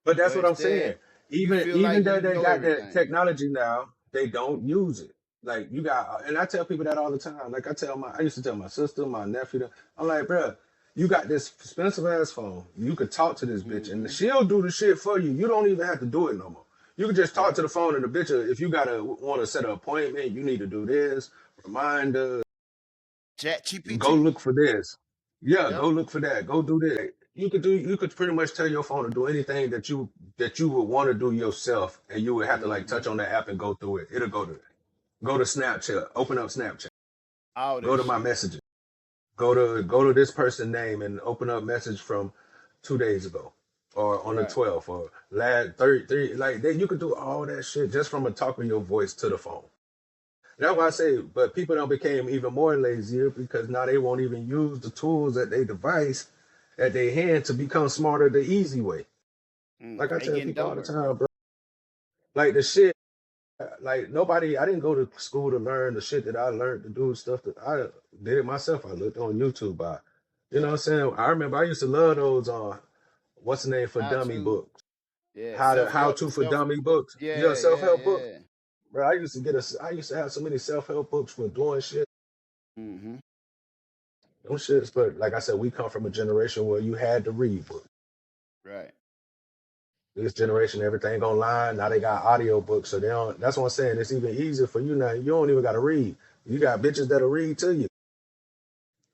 But that's But what I'm instead, saying. you Even feel even like though you they know got that everything. technology now, they don't use it. Like you got, and I tell people that all the time. Like I used to tell my sister, my nephew. I'm like, bruh, you got this expensive ass phone. You could talk to this bitch, and Mm-hmm. she'll do the shit for you. You don't even have to do it no more. You can just talk Yep. to the phone, and the bitch, if you gotta want to set an appointment, you need to do this. Reminder, Chat go GPT. look for this. Yeah, Yep. go look for that. Go do this. You could pretty much tell your phone to do anything that you would want to do yourself, and you would have to like Mm-hmm. touch on the app and go through it. It'll go to Snapchat, open up Snapchat, All go that to my shit. messages, go to this person name and open up message from 2 days ago. Or on the Right. 12th, or last 33, like that, you could do all that shit just from a talking your voice to the phone. That's why I say, but people don't became even more lazier because now they won't even use the tools at their device at their hand to become smarter the easy way. Like I They tell getting people all the dumber, bro. time, bro. Like the shit, like nobody. I didn't go to school to learn the shit that I learned to do stuff that I did it myself. I looked on YouTube by, you know what Yep. I'm saying. I remember I used to love those what's the name for How dummy to. books, Yeah. how to for dummy books. Yeah, Yeah, self yeah, help books. yeah. Bro, I used to have so many self help books for doing shit. Mm-hmm. Them shits, but like I said, we come from a generation where you had to read books. Right. This generation, everything online. Now they got audio books, so they don't. That's what I'm saying. It's even easier for you now. You don't even got to read. You got bitches that'll read to you.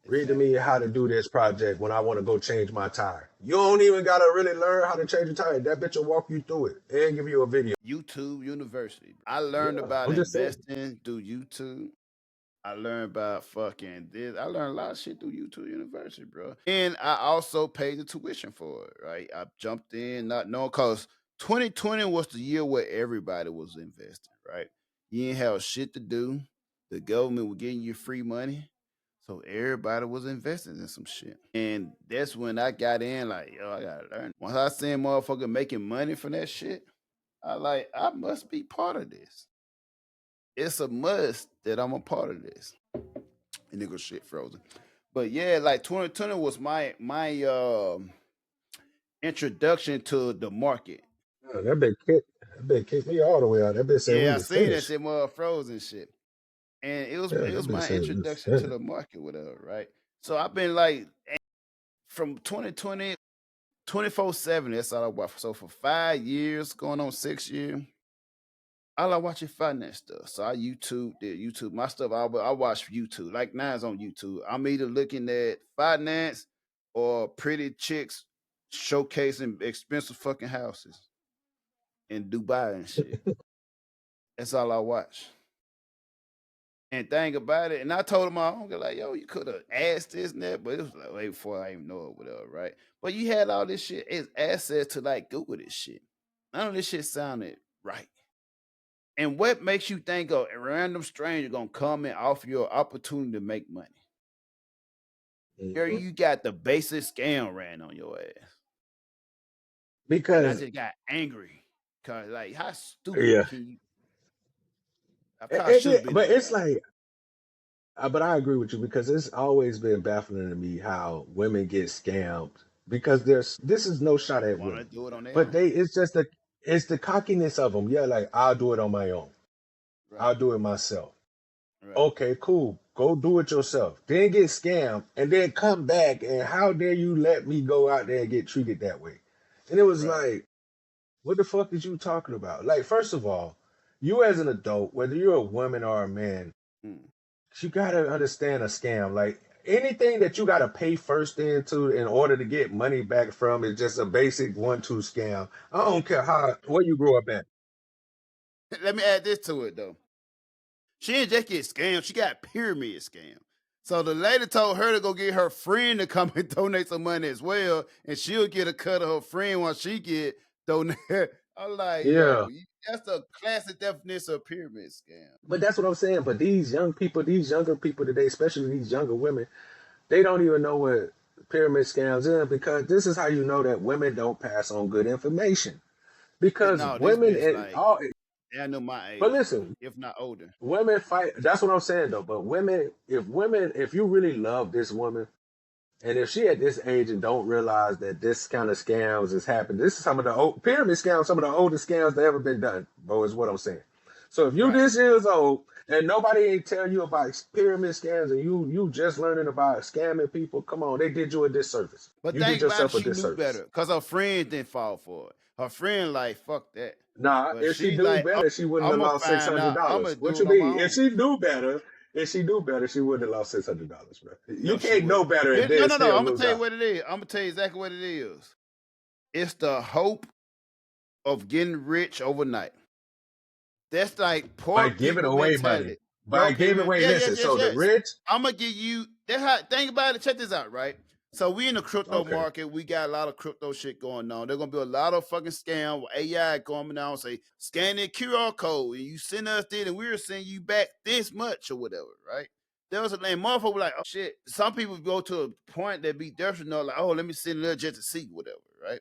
Read to me Exactly. how to do this project when I want to go change my tire. You don't even gotta really learn how to change a tire. That bitch will walk you through it and give you a video. YouTube University. I learned Yeah, about I'm just saying. investing through YouTube. I learned about fucking this. I learned a lot of shit through YouTube University, bro. And I also paid the tuition for it, right? I jumped in not knowing because 2020 was the year where everybody was investing, right? You didn't have shit to do. The government was giving you free money. So everybody was investing in some shit. And that's when I got in, like, yo, I gotta learn. Once I seen motherfucker making money from that shit, I must be part of this. It's a must that I'm a part of this. And nigga shit frozen. But yeah, like 2020 was my introduction to the market. Yeah, that bitch kicked me all the way out. That bitch said we Yeah, I was seen that finished. shit more frozen shit. And Yeah, it that was bitch my said we was introduction to finished. the market, whatever, right? So I've been like from 2020 24/7. That's all I watch. So for 5 years, going on 6 years, all I watch is finance stuff. So I YouTube my stuff. I watch YouTube. Like nine's on YouTube. I'm either looking at finance or pretty chicks showcasing expensive fucking houses in Dubai and shit. That's all I watch. And think about it, and I told him, I don't get like, yo, you could have asked this and that, but it was like way before I even know it, whatever, right? But you had all this shit as access to like Google this shit. None of this shit sounded right. And what makes you think a random stranger gonna come and offer you an opportunity to make money? Here you got the basic scam ran on your ass. And I Because just got angry. Cause like how stupid can you I probably should have been but that it's guy. like, but I agree with you because it's always been baffling to me how women get scammed because this is no shot They at want to women, do it on their but own. it's the cockiness of them. Yeah, like I'll do it on my own. Right. I'll do it myself. Right. Okay, cool. Go do it yourself. Then get scammed and then come back and how dare you let me go out there and get treated that way? And it was Right. like, what the fuck is you talking about? Like, first of all, you as an adult, whether you're a woman or a man, you gotta understand a scam. Like anything that you gotta pay first into in order to get money back from is just a basic 1-2 scam. I don't care where you grew up at. Let me add this to it though. She didn't just get scammed, she got pyramid scammed. So the lady told her to go get her friend to come and donate some money as well, and she'll get a cut of her friend once she get donated. I'm like, Yeah. yo, that's the classic definition of pyramid scam. But that's what I'm saying. But these young people, these younger people today, especially these younger women, they don't even know what pyramid scams is because this is how you know that women don't pass on good information. Because No, this women bitch and like, all, I know my but age, listen, if not older. women fight. That's what I'm saying though. But if you really love this woman, and if she at this age and don't realize that this kind of scams is happening, this is some of the old pyramid scams, some of the oldest scams that ever been done, bro, is what I'm saying. So if you Right. this years old and nobody ain't tell you about pyramid scams and you just learning about scamming people, come on, they did you a disservice. But You did think about it, yourself a she knew disservice. better because her friend didn't fall for it. Her friend like, fuck that. Nah, But if she she knew like, better, she wouldn't I'm have gonna lost six find hundred out. I'm gonna dollars. What do you it on my mean? own. If she knew better, she wouldn't have lost $600, bro. You No, she can't know wouldn't. better and then No. still I'm gonna lose tell you out. what it is. I'm gonna tell you exactly what it is. It's the hope of getting rich overnight. That's like By poor giving people away money. mentality. By giving away, listen, so the Yes. rich, I'm gonna give you that. How think about it. Check this out, right? So we in the crypto okay. market. We got a lot of crypto shit going on. There's gonna be a lot of fucking scam with AI coming down. Say scan the QR code and you send us this, and we're sending you back this much or whatever, right? There was a name motherfucker like, oh shit. Some people go to a point that be desperate, know, like, oh, let me send a little just to see whatever, right?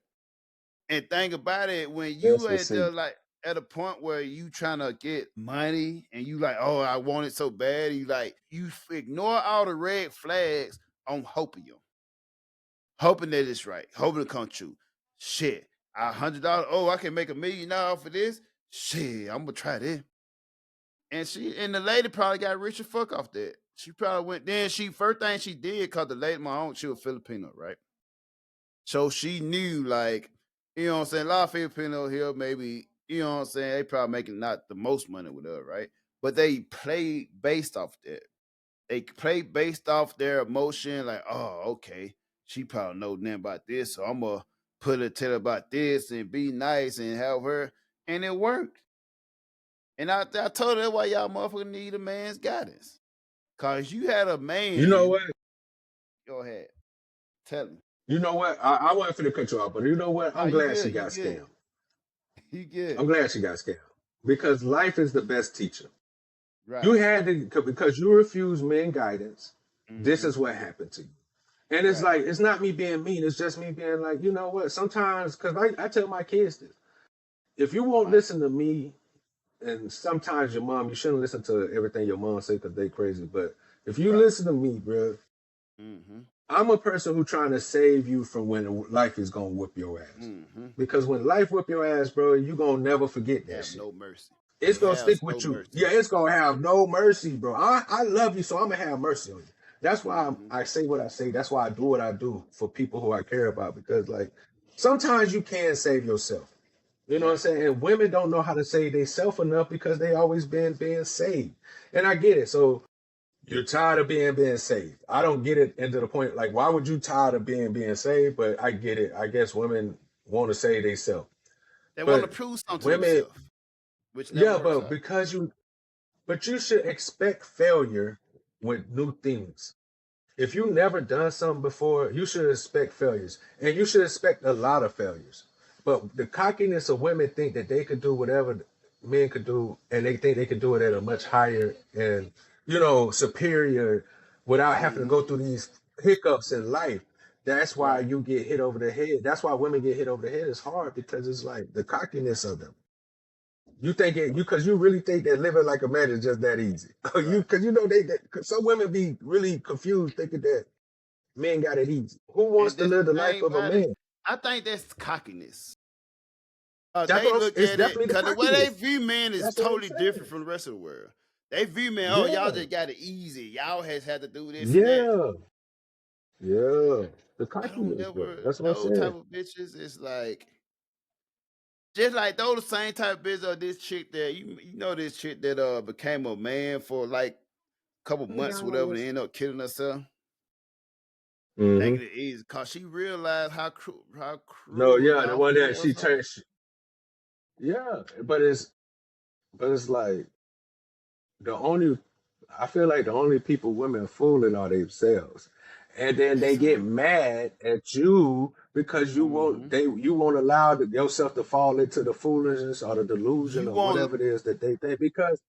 And think about it, when you Let's at see. the like at a point where you trying to get money and you like, oh, I want it so bad, you like you ignore all the red flags on hoping that it's right, hoping it come true. Shit, $100. Oh, I can make $1 million off of this. Shit, I'm gonna try this. And the lady probably got rich as fuck off that. She probably went. Then she first thing she did, cause the lady, my own, she was Filipino, right? So she knew, like, you know what I'm saying? A lot of Filipino here, maybe, you know what I'm saying? They probably making not the most money with her, right? But they play based off that. They play based off their emotion, like, oh, okay, she probably know nothing about this, so I'm gonna tell her about this and be nice and help her. And it worked. And I told her that's why y'all motherfuckers need a man's guidance. Cause you had a You know man, what? go ahead, tell him. You know what? I wasn't finna cut you off, but you know what? No, I'm you glad she good, got scammed. you good. I'm glad she got scammed because life is the best teacher. You Right. had to because you refuse men guidance. This Mm-hmm. is what happened to you. And it's Right. like it's not me being mean. It's just me being like, you know what? Sometimes, because I tell my kids this: if you won't Right. listen to me, and sometimes your mom, you shouldn't listen to everything your mom say because they crazy. But if you Right. listen to me, bro, Mm-hmm. I'm a person who trying to save you from when life is gonna whoop your ass. Mm-hmm. Because when life whoop your ass, bro, you gonna never forget They that have shit. no mercy. It's It gonna has stick no with you. mercy. Yeah, it's gonna have no mercy, bro. I love you, so I'm gonna have mercy on you. That's why I say what I say. That's why I do what I do for people who I care about. Because like sometimes you can save yourself. You know what I'm Right. saying? And women don't know how to save themselves enough because they always been being saved. And I get it. So you're tired of being saved. I don't get it into the point like why would you tired of being saved? But I get it. I guess women want to save themselves. They want to But prove something to women, themselves, which never yeah, works but out. because you But you should expect failure with new things. If you never done something before, you should expect failures, and you should expect a lot of failures. But the cockiness of women think that they could do whatever men could do, and they think they could do it at a much higher and superior without having to go through these hiccups in life. That's why you get hit over the head. That's why women get hit over the head. It's hard because it's like the cockiness of them. You think it, because you really think that living like a man is just that easy. Because some women be really confused thinking that men got it easy. Who wants to live the life of a man? I think that's cockiness. They look at it because the way they view men is totally different from the rest of the world. They view men, y'all just got it easy. Y'all has had to do this. Yeah. The cockiness. That's what I'm saying. Those type of bitches is like, just like those the same type of bitch of this chick that you know this chick that became a man for like a couple months, whatever, and ended up killing herself. Making it easy because she realized how cruel. No, the one that she turned. But it's like I feel like the only people women are fooling are themselves, and then they get mad at you because you won't allow yourself to fall into the foolishness or the delusion or whatever it is that they think because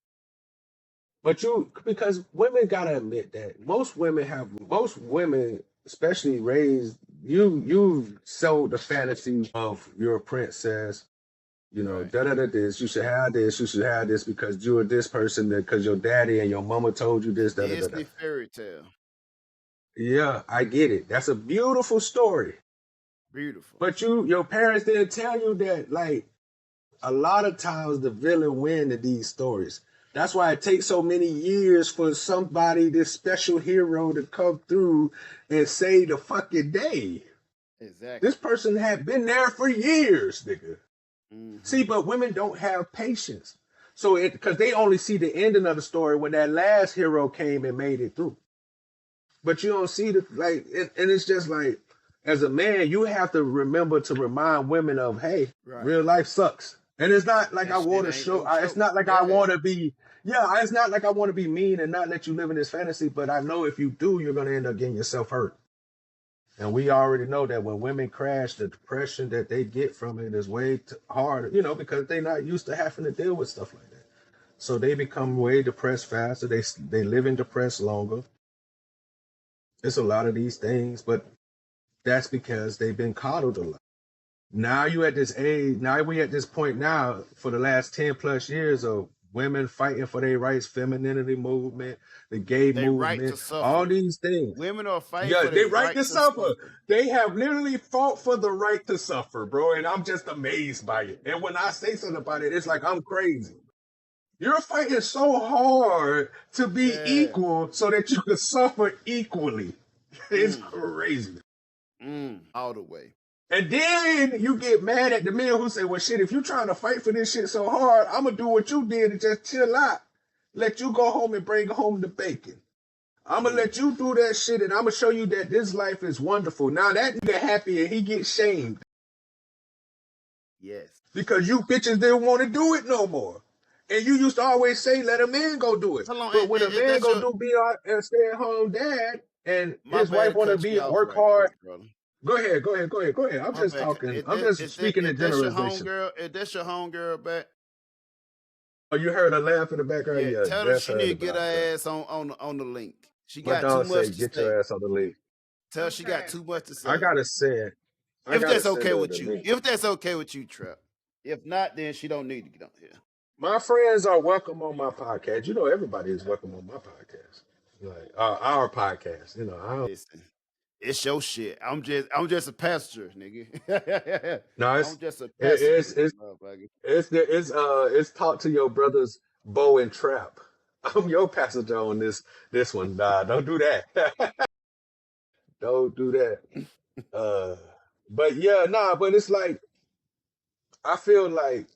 women gotta admit that most women especially raised you sold the fantasy of you're a princess. This, you should have this because you're this person, because your daddy and your mama told you this, Disney fairy tale. Yeah, I get it. That's a beautiful story. Beautiful. But your parents didn't tell you that, like, a lot of times the villain wins in these stories. That's why it takes so many years for somebody, this special hero, to come through and save the fucking day. Exactly. This person had been there for years, nigga. See, but women don't have patience. So because they only see the ending of the story when that last hero came and made it through. But you don't see and it's just like, as a man, you have to remember to remind women of, hey, real life sucks. And it's not like I want to show, it's not like I want to be, it's not like I want to be mean and not let you live in this fantasy, but I know if you do, you're going to end up getting yourself hurt. And we already know that when women crash, the depression that they get from it is way harder, because they're not used to having to deal with stuff like that. So they become way depressed faster. They live in depressed longer. It's a lot of these things, but that's because they've been coddled a lot. Now you at this age, now we at this point now for the last 10 plus years of women fighting for their rights, femininity movement, the gay movement, all these things. Women are fighting for their right to suffer. They have literally fought for the right to suffer, bro. And I'm just amazed by it. And when I say something about it, it's like I'm crazy. You're fighting so hard to be equal so that you can suffer equally. It's crazy. All the way. And then you get mad at the men who say, well, shit, if you're trying to fight for this shit so hard, I'm going to do what you did and just chill out. Let you go home and bring home the bacon. I'm going to let you do that shit and I'm going to show you that this life is wonderful. Now that nigga happy and he gets shamed. Yes. Because you bitches didn't want to do it no more. And you used to always say, let a man go do it. But when a man go be a stay-at-home dad and his wife want to work hard. Go ahead. I'm just talking. I'm just speaking in generalization. Is that your homegirl back? Oh, you heard her laugh in the background? Yeah, tell her she need to get her ass on the link. She got too much to say. Get your ass on the link. Tell her she got too much to say. I gotta say it. If that's okay with you. If that's okay with you, Trap. If not, then she don't need to get on here. My friends are welcome on my podcast. You know, everybody is welcome on my podcast. Like our podcast. Listen. It's your shit. I'm just a passenger, nigga. No, I'm just a passenger. It's talk to your brothers Bo and Trap. I'm your passenger on this one. Nah, don't do that. Don't do that. But it's like I feel like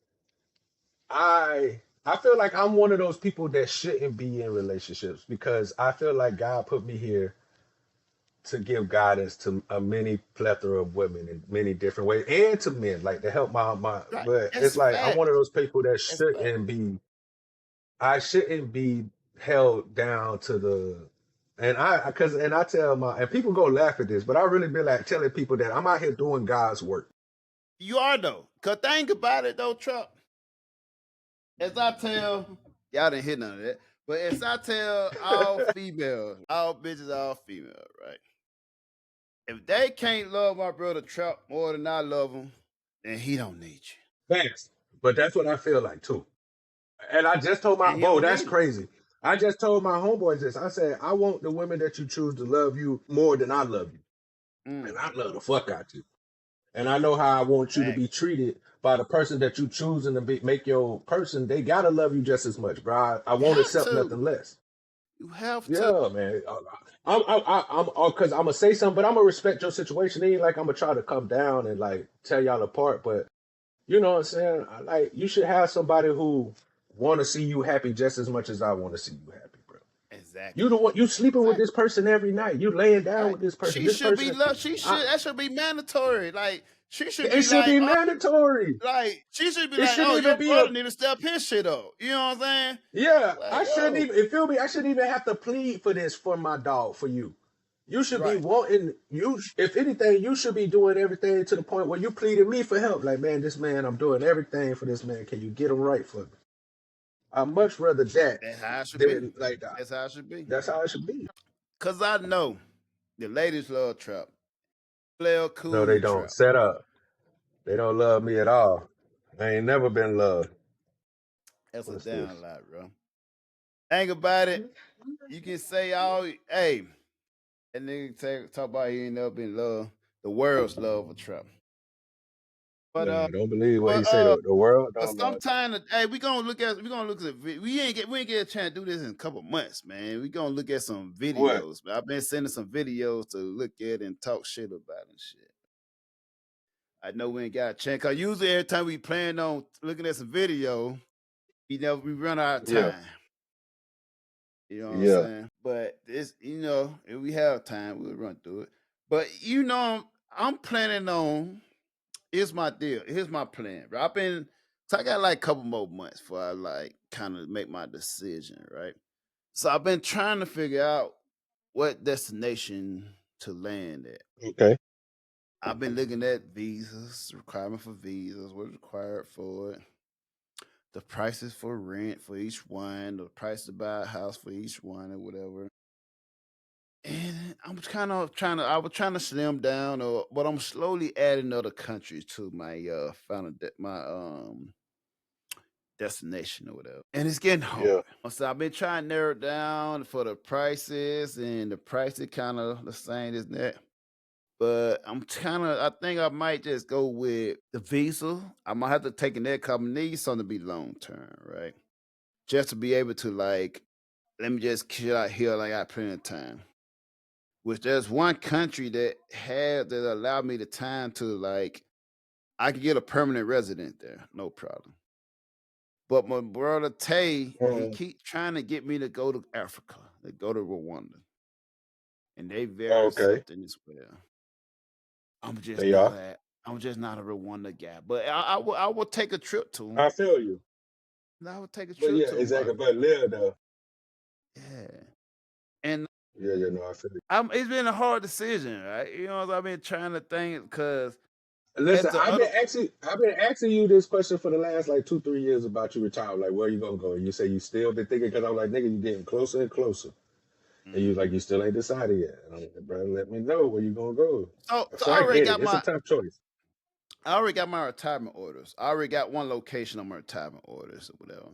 I'm one of those people that shouldn't be in relationships because I feel like God put me here to give guidance to a many plethora of women in many different ways, and to men, like to help my. But it's like I'm one of those people that shouldn't be. I shouldn't be held down to the and I tell my and people go laugh at this, but I really be like telling people that I'm out here doing God's work. You are though. Cause think about it though, Trump. As I tell y'all didn't hit none of that, but as I tell all females, all bitches, all female, right? If they can't love my brother Trump more than I love him, then he don't need you. Thanks. But that's what I feel like too. And I just told my And he Bo, don't that's need you. crazy. I just told my homeboys this. I said, I want the women that you choose to love you more than I love you. And I love the fuck out you. And I know how I want you to be treated by the person that you choosing to make your person. They gotta love you just as much, bro. I won't accept nothing less. You have to. Yeah, man. I'm because I'm gonna say something, but I'm gonna respect your situation. It ain't like I'm gonna try to come down and like tear y'all apart. But you know what I'm saying? Like you should have somebody who want to see you happy just as much as I want to see you happy, bro. Exactly. You the one you sleeping with this person every night. You laying down with this person. She This should person, be loved. That should be mandatory. Like she should it be should like, be mandatory. like she should be It like, shouldn't oh, even your be a brother need to step his shit up. You know what I'm saying? yeah. Like, I shouldn't even. It feel me. I shouldn't even have to plead for this for my dog for you. You should be wanting you. If anything, you should be doing everything to the point where you pleaded me for help. Like, man, this man, I'm doing everything for this man. Can you get him right for me? I much rather that That's how it should than be. like that. That's how it should be. That's how it should be. Cause I know the ladies love Trump. Player No, they cool don't. Trump. Set up. They don't love me at all. I ain't never been loved. That's What's a damn this? lot, bro. Think about it. You can say all, hey, that nigga talk about he ain't never been loved. The world's love for Trump. But Nah, don't believe what he say. The world but don't love. sometime, hey, we gonna look at we ain't get a chance to do this in a couple months, man. We gonna look at some What? videos. I've been sending some videos to look at and talk shit about and shit. I know we ain't got a chance. Cause usually every time we plan on looking at some video, we run out of time. Yeah. You know what I'm saying? But this, if we have time, we'll run through it. But I'm planning on. Here's my deal. Here's my plan. Right? So I got like a couple more months before I like kind of make my decision, right? So I've been trying to figure out what destination to land at. Okay. I've been looking at visas, requirement for visas, what's required for it, the prices for rent for each one, the price to buy a house for each one, or whatever. And I was trying to slim down, but I'm slowly adding other countries to my destination or whatever. And it's getting hard. So I've been trying to narrow it down for the prices, and the price is kind of the same as that. But I think I might just go with the visa. I might have to take in that because I need something to be long term, right? Just to be able to like, let me just chill out here like I got plenty of time. Which there's one country that allowed me the time to like, I could get a permanent resident there, no problem. But my brother Tay, he keep trying to get me to go to Africa, to go to Rwanda, and they very accepting as well. I'm just not a Rwanda guy, but I will take a trip to him. I feel you. I would take a But trip yeah, to him. exactly. But live though. Yeah. And yeah, no, I feel you. It's been a hard decision, right? You know, I've been trying to think because listen, I've been asking you this question for the last like 2-3 years about you retire. Like, where you gonna go? And you say you still been thinking because I'm like, nigga, you getting closer and closer. And you like, you still ain't decided yet. And I'm like, bro, let me know where you gonna go. So I get it. It's a tough choice. I already got my retirement orders. I already got one location on my retirement orders or whatever.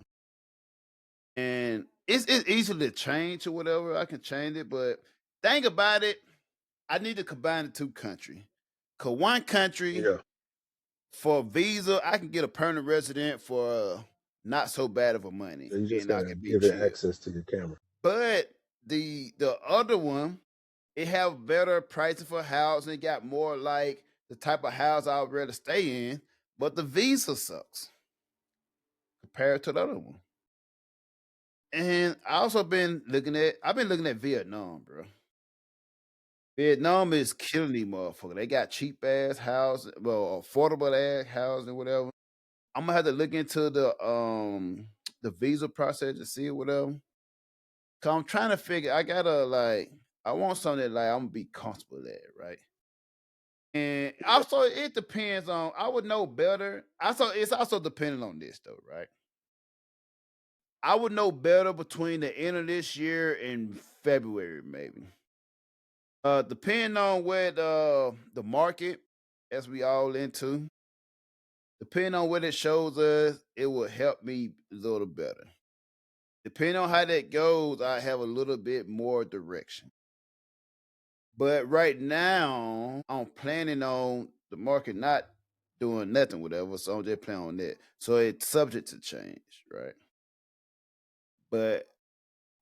And it's easy to change or whatever. I can change it, but think about it. I need to combine the two countries. Cause one country for a visa, I can get a permanent resident for not so bad of a money. So you just and gotta give it access to your camera. But the other one, it have better prices for housing. It got more like the type of house I would rather stay in, but the visa sucks compared to the other one. And I've been looking at Vietnam, bro. Vietnam is killing these motherfuckers. They got cheap ass houses, well, affordable ass housing, whatever. I'm gonna have to look into the the visa process to see it, whatever. Cause I'm trying to figure. I want something that like I'm gonna be comfortable at, right? And also, it depends on. I would know better. Also, it's also dependent on this though, right? I would know better between the end of this year and February, maybe. Depending on what the market, as we all into, depending on what it shows us, it will help me a little better. Depending on how that goes, I have a little bit more direction. But right now, I'm planning on the market not doing nothing, whatever. So I'm just planning on that. So it's subject to change, right? But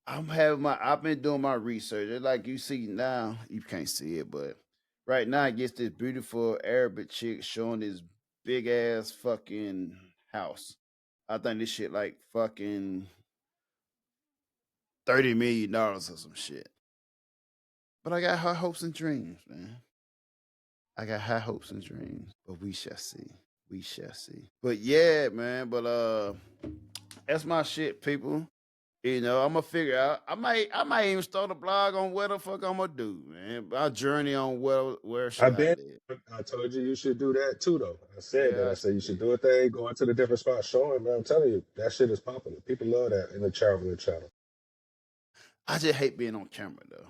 I've been doing my research. It's like you see now, you can't see it, but right now it gets this beautiful Arabic chick showing this big ass fucking house. I think this shit like fucking $30 million or some shit. But I got high hopes and dreams, man. I got high hopes and dreams, but we shall see. We shall see. But yeah, man. But that's my shit, people. You know, I'm gonna figure out. I might even start a blog on what the fuck I'm gonna do, man. My journey on where should I've I been. live? I told you you should do that too, though. I said that. Yeah, I I said you should do see. a thing, go into the different spots, showing. Man, I'm telling you, that shit is popular. People love that in the traveling channel. I just hate being on camera though.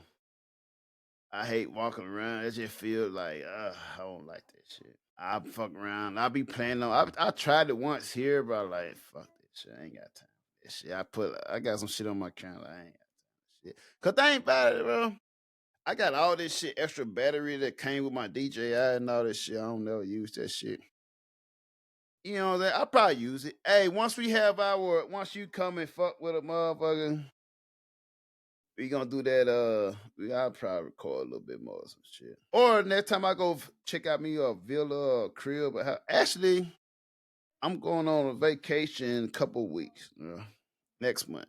I hate walking around. It just feels like I don't like that shit. I fuck around. I be playing on. I tried it once here, but I like fuck this shit. I ain't got time for this shit. I got some shit on my camera. I ain't got time for shit. Cause I ain't about it, bro. I got all this shit extra battery that came with my DJI and all this shit. I don't never use that shit. You know that I'll probably use it. Hey, once you come and fuck with a motherfucker, we gonna do that. I'll probably record a little bit more of some shit. Or next time I go check out me a villa or crib. Actually, I'm going on a vacation in a couple of weeks. Next month.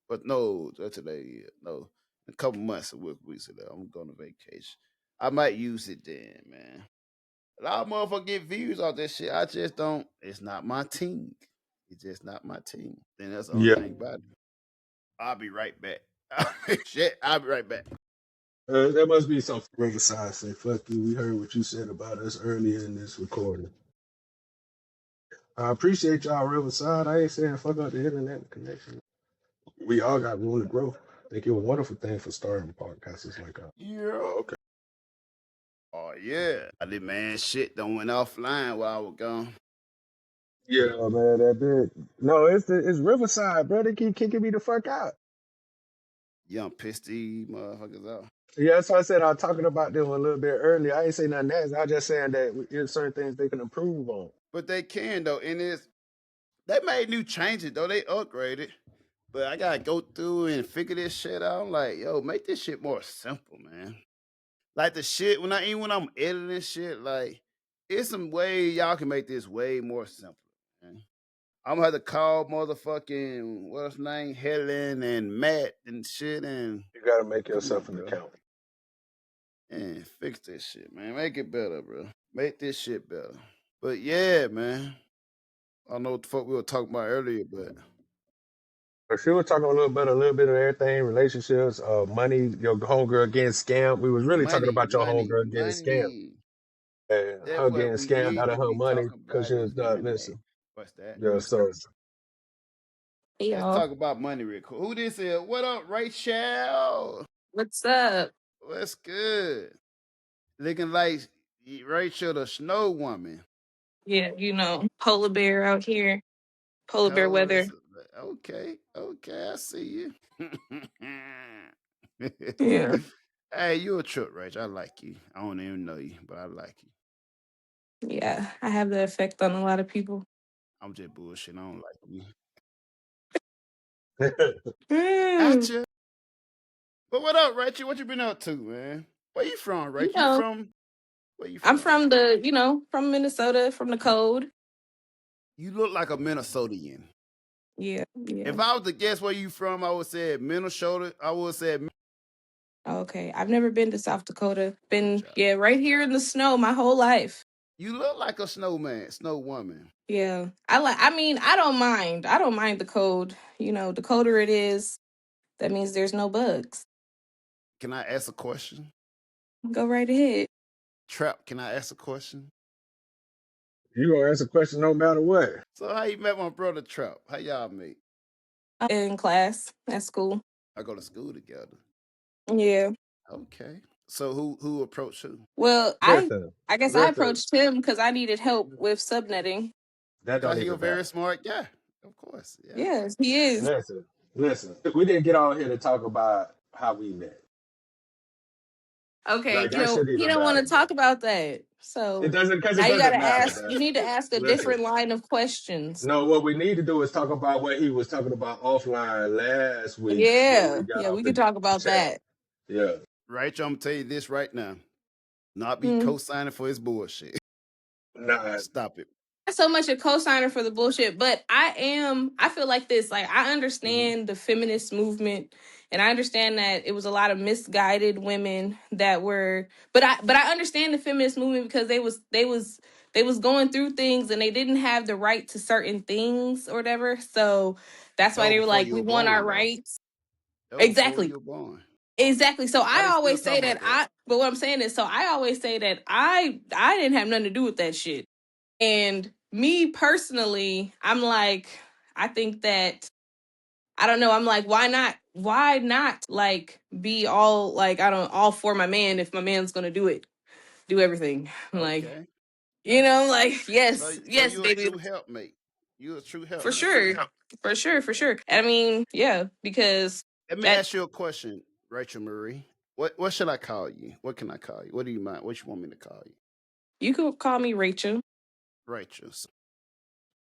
But no, that's today. Yeah, no, in a couple months, weeks ago, I'm going on vacation. I might use it then, man. A lot of motherfuckers get views off this shit. I just don't. It's not my team. It's just not my team. Then that's the only Yeah. thing about it. I'll be right back. Shit, I'll be right back. There must be some Riverside say, fuck you. We heard what you said about us earlier in this recording. I appreciate y'all, Riverside. I ain't saying fuck up the internet connection. We all got room to grow. I think it was a wonderful thing for starting podcasts like that. Yeah. Oh, okay. Oh yeah. I did man shit done went offline while I was gone. Yeah, man, that big. No, it's Riverside, bro. They keep kicking me the fuck out. Young pissed these motherfuckers off. Yeah, that's why I said I was talking about them a little bit earlier. I ain't say nothing else. I was just saying that there's certain things they can improve on. But they can though, and they made new changes though. They upgraded. But I gotta go through and figure this shit out. I'm like, yo, make this shit more simple, man. Like the shit when I'm editing shit, like it's some way y'all can make this way more simple. Man. I'm gonna have to call motherfucking what's his name, Helen and Matt and shit, and You gotta make come on, yourself an bro, account. and fix this shit, man. Make it better, bro. Make this shit better. But yeah, man. I don't know what the fuck we were talking about earlier, but But she was talking a little bit of everything, relationships, money. Your homegirl getting scammed. We was really talking money, about your money, homegirl getting scammed money. and That's her what getting we scammed need out to of her be money talking because about she was is not money. listen. What's that? Yeah, so Hey Let's y'all, talk about money real quick. Who this is? What up, Rachel? what's up? What's good? Looking like Rachel the snow woman. Yeah, polar bear out here, polar bear Oh, weather. it's okay. Okay, I see you. Yeah, Hey, you a trip, Rachel. I like you. I don't even know you, but I like you. yeah, I have that effect on a lot of people. I'm just bullshit. I don't like you. Mm, Gotcha. But what up, Rachel? What you been up to, man? Where you from, you Rachel? You know, from? Where you I'm from? from from Minnesota, from the cold. You look like a Minnesotan. Yeah, yeah. If I was to guess where you from, I would say Minnesota. I would say Okay, I've never been to South Dakota. good Been, job. yeah, right here in the snow my whole life. You look like a snowman, snow woman. Yeah. I don't mind. I don't mind the code. The colder it is, that means there's no bugs. Can I ask a question? Go right ahead. Trap, can I ask a question? You gonna ask a question no matter what. So how you met my brother Trap? How y'all meet? In class at school. I go to school together. Yeah. Okay. So who approached who? Well, Listen, I guess I listen. approached him because I needed help with subnetting. That Cause don't he a even very matter. smart guy. Of course. Yeah. Yes, he is. Listen. We didn't get on here to talk about how we met. Okay, Like that shouldn't he even don't want matter, to bro. talk about that. It So doesn't because now it you gotta doesn't matter, ask. bro. You need to ask a Listen. different line of questions. No, what we need to do is talk about what he was talking about offline last week when we Yeah, got yeah, off we the could talk about chat. that. Yeah. Right, I'm gonna tell you this right now. Not be Hmm. co-signing for his bullshit. Nah. Stop it. Not so much a co-signer for the bullshit, but I feel like this. Like, I understand the feminist movement, and I understand that it was a lot of misguided women that were, but I understand the feminist movement because they was going through things and they didn't have the right to certain things or whatever. So that's That why was they were before like, you we were want our born, though. rights. That was before Exactly. you were born. Exactly. So Why I they still always say talking that about that? but what I'm saying is, so I always say that I didn't have nothing to do with that shit. And me personally, I'm like, I think that I don't know. I'm like, why not like be all like all for my man if my man's gonna do everything. I'm like, Okay. like, So yes, you a baby, true helpmate. You a true for helpmate. sure, for sure. I mean, yeah, because Let me that ask you a question, Rachel Marie. What should I call you? What can I call you? What do you mind? What you want me to call you? you could call me Rachel. Rachel.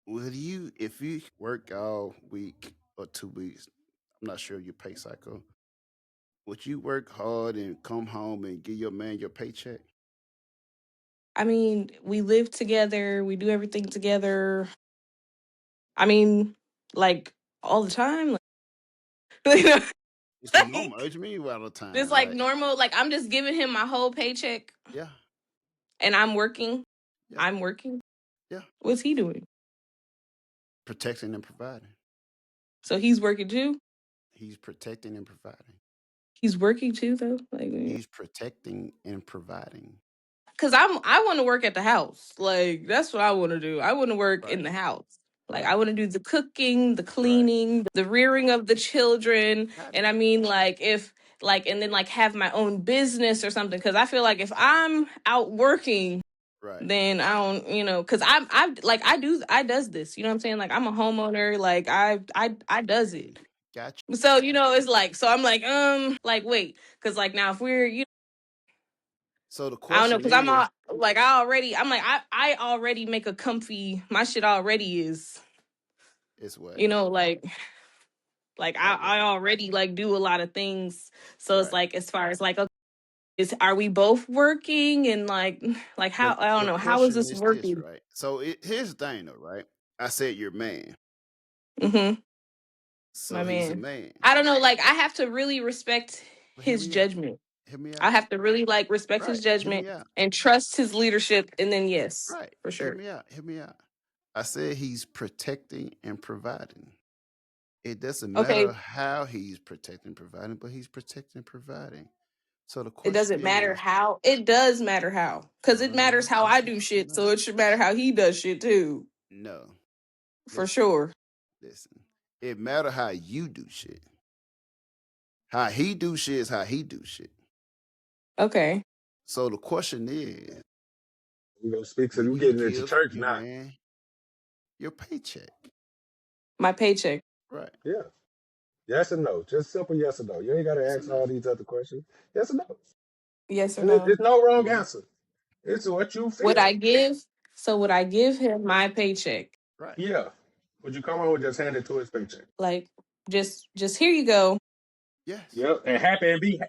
Would you, if you work all week or 2 weeks, I'm not sure your pay cycle, would you work hard and come home and give your man your paycheck? I mean, we live together, we do everything together. I mean, like all the time. Like, It's the normal. like What you mean all the just time? like Like, normal. Like, I'm just giving him my whole paycheck yeah, and I'm working. yeah, I'm working. yeah. What's he doing? Protecting and providing. So he's working too. He's protecting and providing. He's working too, though. Like, He's protecting and providing. cause I want to work at the house. Like, that's what I want to do. I want to work Right, in the house. Like, I right, want to do the cooking, the right. cleaning, the rearing of the children. Got And it. I mean, like, if like, and then like have my own business or something. Cause I feel like if I'm out working, Right. then I don't, cause I does this. You know what I'm saying? Like, I'm a homeowner. Like, I does it. Got So, it's like, so I'm like, wait, cause like now if we're, So the I don't know, question cause I'm all is, like, I'm like, I already make a comfy, my shit already is, is what? like Like what? I already like do a lot of things. So it's Right. like, as far as like, are we both working and like how, I don't The know, how is question this is this, working? right? So here's the thing, though, right? I said your man, Mm-hmm. My so he's a man. man. I don't know, like I have to really respect But hear his me out. judgment. Hear me I out. have to really like respect his Right. Hear judgment me out. and trust his leadership, and then yes, Right. for Hear sure. me out. Hear me out. I said he's protecting and providing. It doesn't Okay, matter how he's protecting and providing, but he's protecting and providing. So the it question doesn't matter is, how. It does matter how, because it matters how I do shit. no, So it should matter how he does shit too, no. for Listen, sure. listen. It matter how you do shit. How he do shit is how he do shit. Okay, So the question is, We gonna speak so will you you getting into give church your now. man your paycheck? my paycheck. Right. Yeah. Yes or no. Just simple yes or no. You ain't gotta Yes or ask no? all these other questions. Yes or no. Yes or And no? there's no wrong Mhm. answer. It's what you Would feel. I give? So would I give him my paycheck? Right. Yeah. Would you come on and just hand it to his paycheck? Like, just here you go. Yes. Yep. And happy and be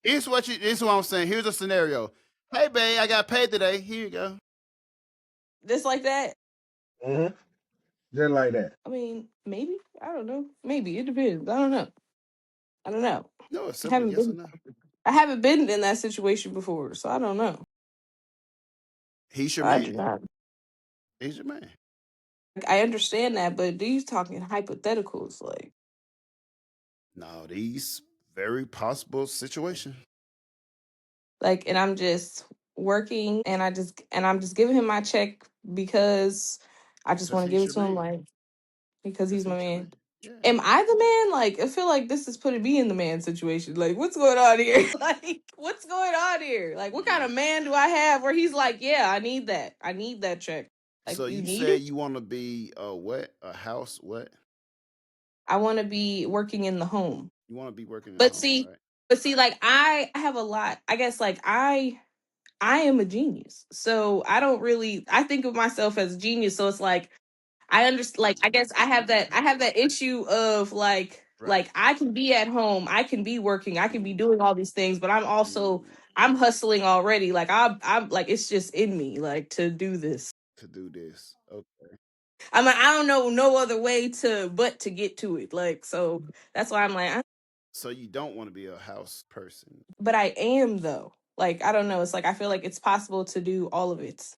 Here's what I'm saying. Here's a scenario. Hey, babe, I got paid today. Here you go. Just like that. mm-hmm. Just like that. I mean, maybe. I don't know. Maybe it depends. I don't know. I don't know. No, it's I simple haven't yes or been. no. I haven't been in that situation before, so I don't know. He's your I do man. not. He's your man. I understand that, but these talking hypotheticals, like Now these very possible situation. and I'm just working, and I'm just giving him my check because I just Because want to he's give it your to him, man. like because Because he's my he's your man. man. Yeah. Am I the man? Like, I feel like this is putting me in the man situation. Like, what's going on here? Like, what's going on here? Like, what kind Yeah. of man do I have where he's like, yeah, I need that. I need that check. Like, So you you need said it? you want to be a what? A house what? I want to be working in the home. You want to be working at But home, see, right? like I have a lot. I guess like I am a genius. So I don't really I think of myself as a genius. So it's like I understand. Like I guess I have that issue of Right. I can be at home, I can be working, I can be Mm, doing all these things, but mm, I'm hustling already. Like I'm like it's just in me like to do this. to do this. Okay. I'm like I don't know no other way to get to it. Like so that's why I'm like So you don't want to be a house person. but I am though. Like I don't know. It's like I feel like it's possible to do all of it.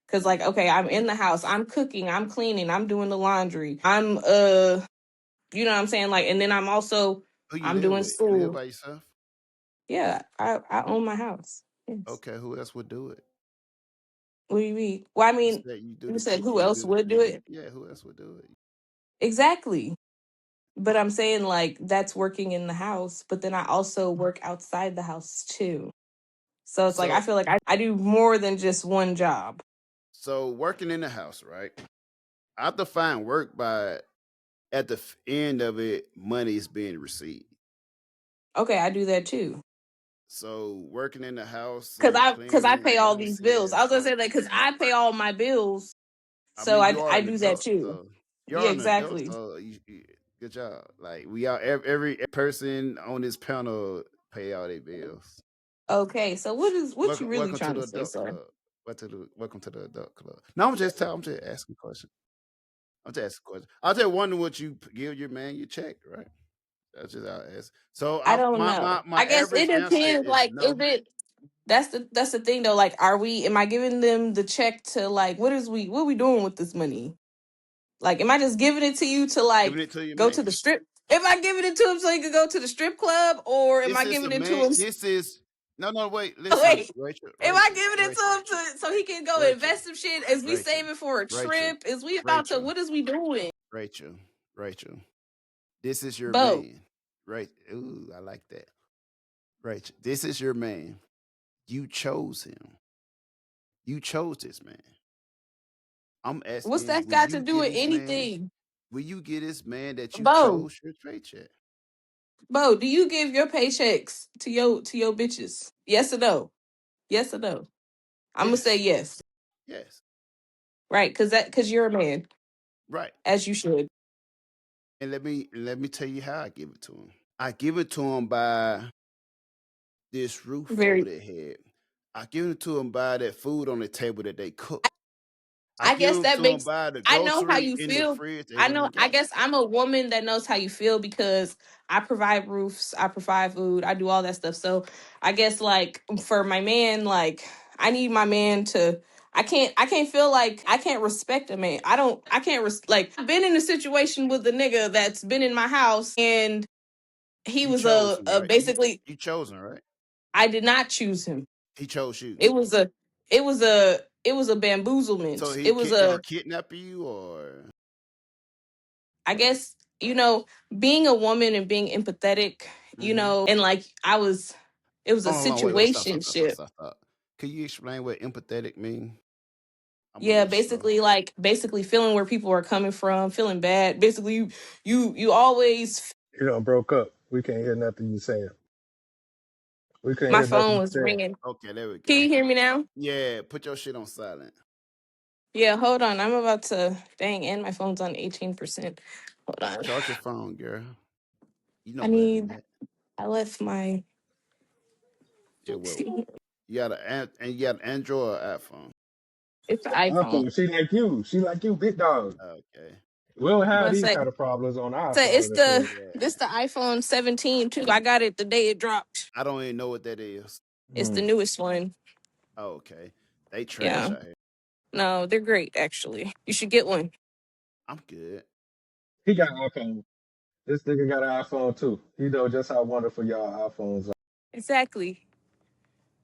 Cause like okay, I'm in the house, I'm cooking, I'm cleaning, I'm doing the laundry, I'm you know what I'm saying? Like, and then Who you I'm live doing with? You live school. by yourself? Yeah, I own my house. Yes. Okay. Who else would do it? What do you mean? Well, I You mean, said you do you the said cooking, who you else do the would do cleaning. it? Yeah. Who else would do it? Exactly. But I'm saying like that's working in the house, but then I also work outside the house too. So it's like I So, feel like I do more than just one job. so working in the house, right? I define work by at the end of it, money is being received. Okay, I do that too. So working in the house Cause and I cleaning, pay I all don't these see it bills. I as was gonna work. say that because I pay all my bills. I So mean, you are I an do that adult, too. so you're Yeah, an adult, exactly. so good job. Like we are, every person on this panel pay all their bills. Okay, so what you really Welcome to trying the to say, adult sir? club. Welcome to the adult club. No, I'm just asking a question. I'm just asking a question. I just wondering what you give your man your check, right? That's just how I ask. So I I don't my know. my my I guess it average answer depends. is Like, is no. it that's the thing though? Like, am I giving them the check to like what are we doing with this money? Like, am I just giving it to you to Giving like it to your go to man. the strip? Am I giving it to him so he could go to the strip club, or am This I is the giving it to man. him? This is no. Wait, listen, Wait, Rachel, am I Rachel, giving it to Rachel, him so he can go Rachel, invest some shit? Is we Rachel, saving for a Rachel, trip? Is we about to? Rachel, What is we doing? Rachel, Rachel. This is your Bo, man. Right. Ooh, I like that. Rachel, this is your man. You chose him. You chose this man. I'm what's asking, that got to do with anything? will you get this man that you Bo, chose your paycheck? Bo, do you give your paychecks to your bitches? Yes or no? Yes or no? I'm gonna say Yes. yes. Yes. Right? Because you're a man, Right. as you should. And let me tell you how I give it to him. I give it to him by this roof over Very. their head. I give it to them by that food on the table that they cook. I I give guess them that to them makes. by the I know how grocery you in the feel. fridge they I don't know. even I got. guess I'm a woman that knows how you feel because I provide roofs, I provide food, I do all that stuff. So I guess like for my man, like I need my man to. I can't feel like I can't respect a man. I can't like I've been in a situation with a nigga that's been in my house and he You was chose him, a right? basically You chose him, right? I did not choose him. He chose you. It was a it was a So bamboozlement. he It was is he a kidnapping you or I guess, being a woman and being empathetic, mm-hmm. and like it was a Hold on, wait, stop, situationship. stop. Can you explain what empathetic mean? I'm a Yeah, little slow. basically feeling where people are coming from, feeling bad. Basically, you always You know, broke up. We can't hear nothing you saying. We can't my hear nothing phone you was saying. ringing. Okay, there we Can go. you hear me now? Yeah, put your shit on silent. Yeah, hold on. I'm about to dang, and my phone's on 18%. Hold on. Charge your phone, girl. You know I better than need that. I left my Yeah, well, you got an Android or iPhone. it's the iPhone. iPhone, she like you. She like you, big dog. Okay. We don't have One these sec. kind of problems on our So it's phone. the Yeah. this the iPhone 17 too. I got it the day it dropped. I don't even know what that is. It's the Hmm. newest one. Oh, okay. They trash Yeah. out here. No, they're great, actually. You should get one. I'm good. He got an iPhone. This nigga got an iPhone too. He know just how wonderful y'all iPhones are. Exactly.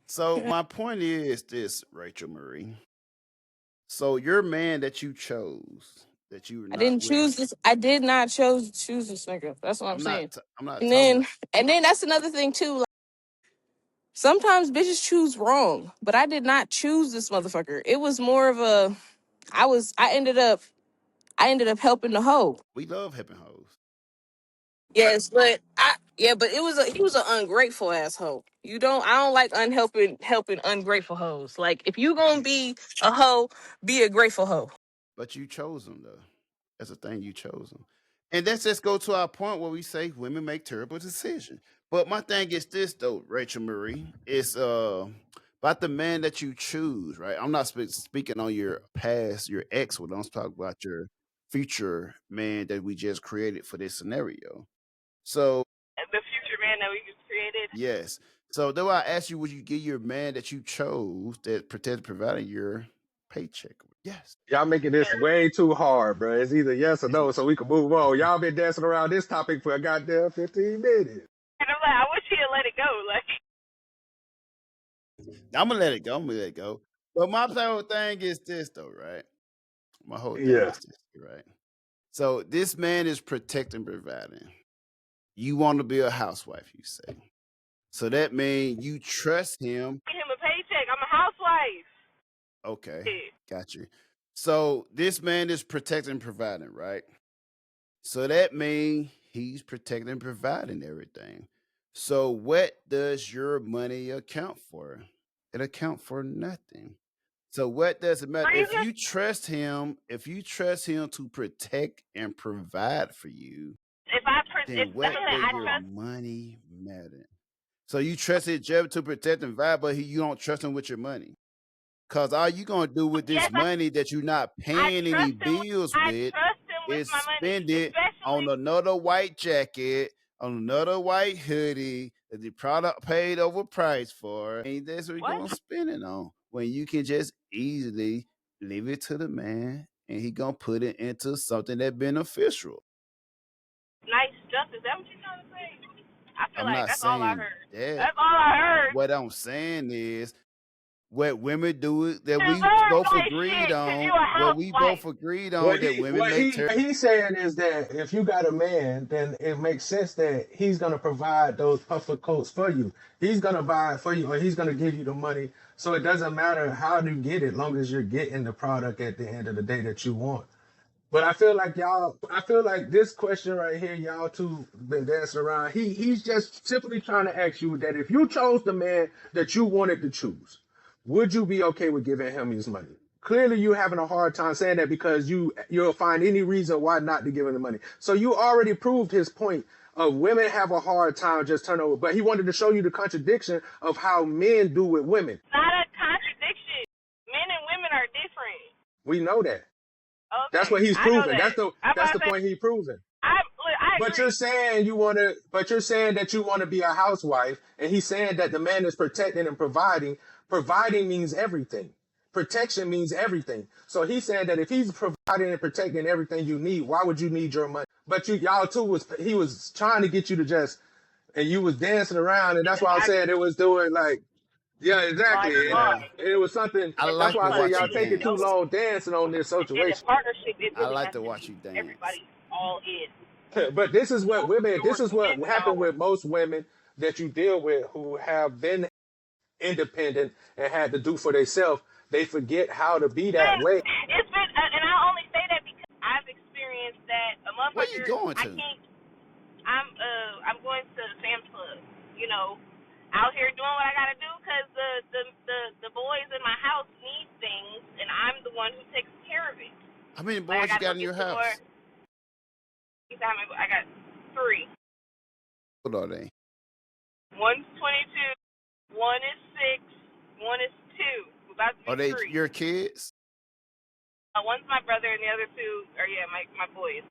So my point is this, Rachel Marie. So your man that you chose, that you were I not didn't with. choose this. I did not choose this nigga. That's what I'm I'm not. saying. I'm not And talking. then that's another thing too. Like, sometimes bitches choose wrong, but I did not choose this motherfucker. It was more of a. I ended up helping the hoe. We love helping hoes. Yes, but but he was an ungrateful asshole. I don't like helping ungrateful hoes. Like if you gonna be a hoe, be a grateful hoe. But you chose them though. That's the thing. You chose them. And let's just go to our point where we say women make terrible decisions. But my thing is this though, Rachel Marie, is about the man that you choose, right? I'm not speaking on your past, your ex. Well, I'm talking about your future man that we just created for this scenario. So The future man that we just created. yes. So though I ask you, would you give your man that you chose that protected providing your paycheck? Yes. Y'all making this way too hard, bro. It's either yes or no, so we can move on. Y'all been dancing around this topic for a goddamn 15 minutes. And I'm like, I wish he had let it go. Like, I'm gonna let it go. I'm gonna let it go. But my whole thing is this, though, right? My whole thing Yeah. is this, right? So this man is protecting, providing. You want to be a housewife, you say. So that means you trust him. get him a paycheck. I'm a housewife. Okay, got you. So this man is protecting, providing, right? So that means he's protecting and providing everything. So what does your money account for? It account for nothing. So what does it matter? If you trust him to protect and provide for you, then what does your money matter? So you trusted Jeb to protect and provide, but you don't trust him with your money. Cause all you gonna do with this money that you're not paying any bills with is spend it on another white jacket, on another white hoodie that the product paid overpriced for. And that's what you're gonna spend it on. When you can just easily leave it to the man and he gonna put it into something that beneficial. Nice stuff. Is that what you're trying to say? I feel I'm like not that's all I saying heard. that. That's all I heard. What I'm saying is what women do it that we Deserve both my agreed shit, 'cause you on. a What we both housewife. agreed on What that he women what make he what he's saying is that if you got a man, then it makes sense that he's gonna provide those puffer coats for you. He's gonna buy it for you, or he's gonna give you the money. So it doesn't matter how you get it, long as you're getting the product at the end of the day that you want. But I feel like this question right here, y'all two been dancing around. He's just simply trying to ask you that if you chose the man that you wanted to choose, would you be okay with giving him his money? Clearly, you're having a hard time saying that because you'll find any reason why not to give him the money. So you already proved his point of women have a hard time just turn over. But he wanted to show you the contradiction of how men do with women. It's not a contradiction. Men and women are different. We know that. Okay, That's what he's I know proving. that. That's the point he's proving. I But agree. you're saying that you want to be a housewife, and he's saying that the man is protecting and providing. Providing means everything. Protection means everything. So he's saying that if he's providing and protecting everything you need, why would you need your money? But y'all too he was trying to get you to just, and you was dancing around, and that's why I said it was doing like, yeah, exactly. Yeah. It was something. I That's like why to I said watch you y'all taking too dance. long dancing on this And in situation. partnership, it I really like has to to watch you be dance. everybody all in. But this is what women, this Entrepreneurs is what within happened power. with most women that you deal with who have been independent and had to do for themselves. They forget how to be that Man, way. it's been, and I only say that because I've experienced that a Where you motherfucker. going I to? can't. I'm going to Sam's Club. You know, out here doing what I gotta do because the boys in my house need things, and I'm the one who takes care of it. How many Like I boys you gotta go got in get your some more. house? I got 3. What are they? One's 22. One is 6. One is 2. We're about to be Are they 3. your kids? One's my brother, and the other 2 are my boys.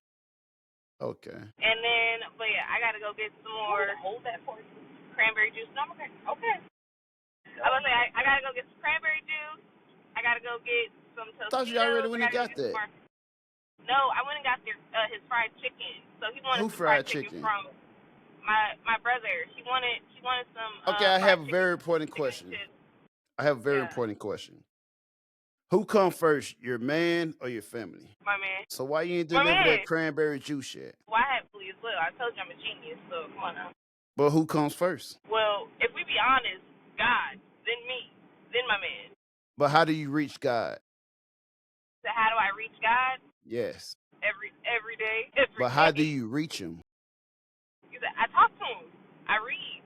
Okay. And then, but yeah, I gotta go get some more. Hold that for you. Cranberry juice. No, I'm okay. Okay. I was like, I gotta go get some cranberry juice. I gotta go get some I thought you already Tostitos. I when he gotta go got get some that. more. No, I went and got his fried chicken. So he wanted Who some fried fried chicken chicken? from my brother. He wanted some Okay, I have fried a chicken very from important chicken and question. chips. I have a very Yeah, important question. Who come first, your man or your family? my man. So why you ain't My deliver that man. cranberry juice yet? Well, I have fully as well. I told you I'm a genius, so come on now. But who comes first? Well, if we be honest, God, then me, then my man. But how do you reach God? So how do I reach God? Yes. Every day, every But how do day. you reach him? I talk to him. I read.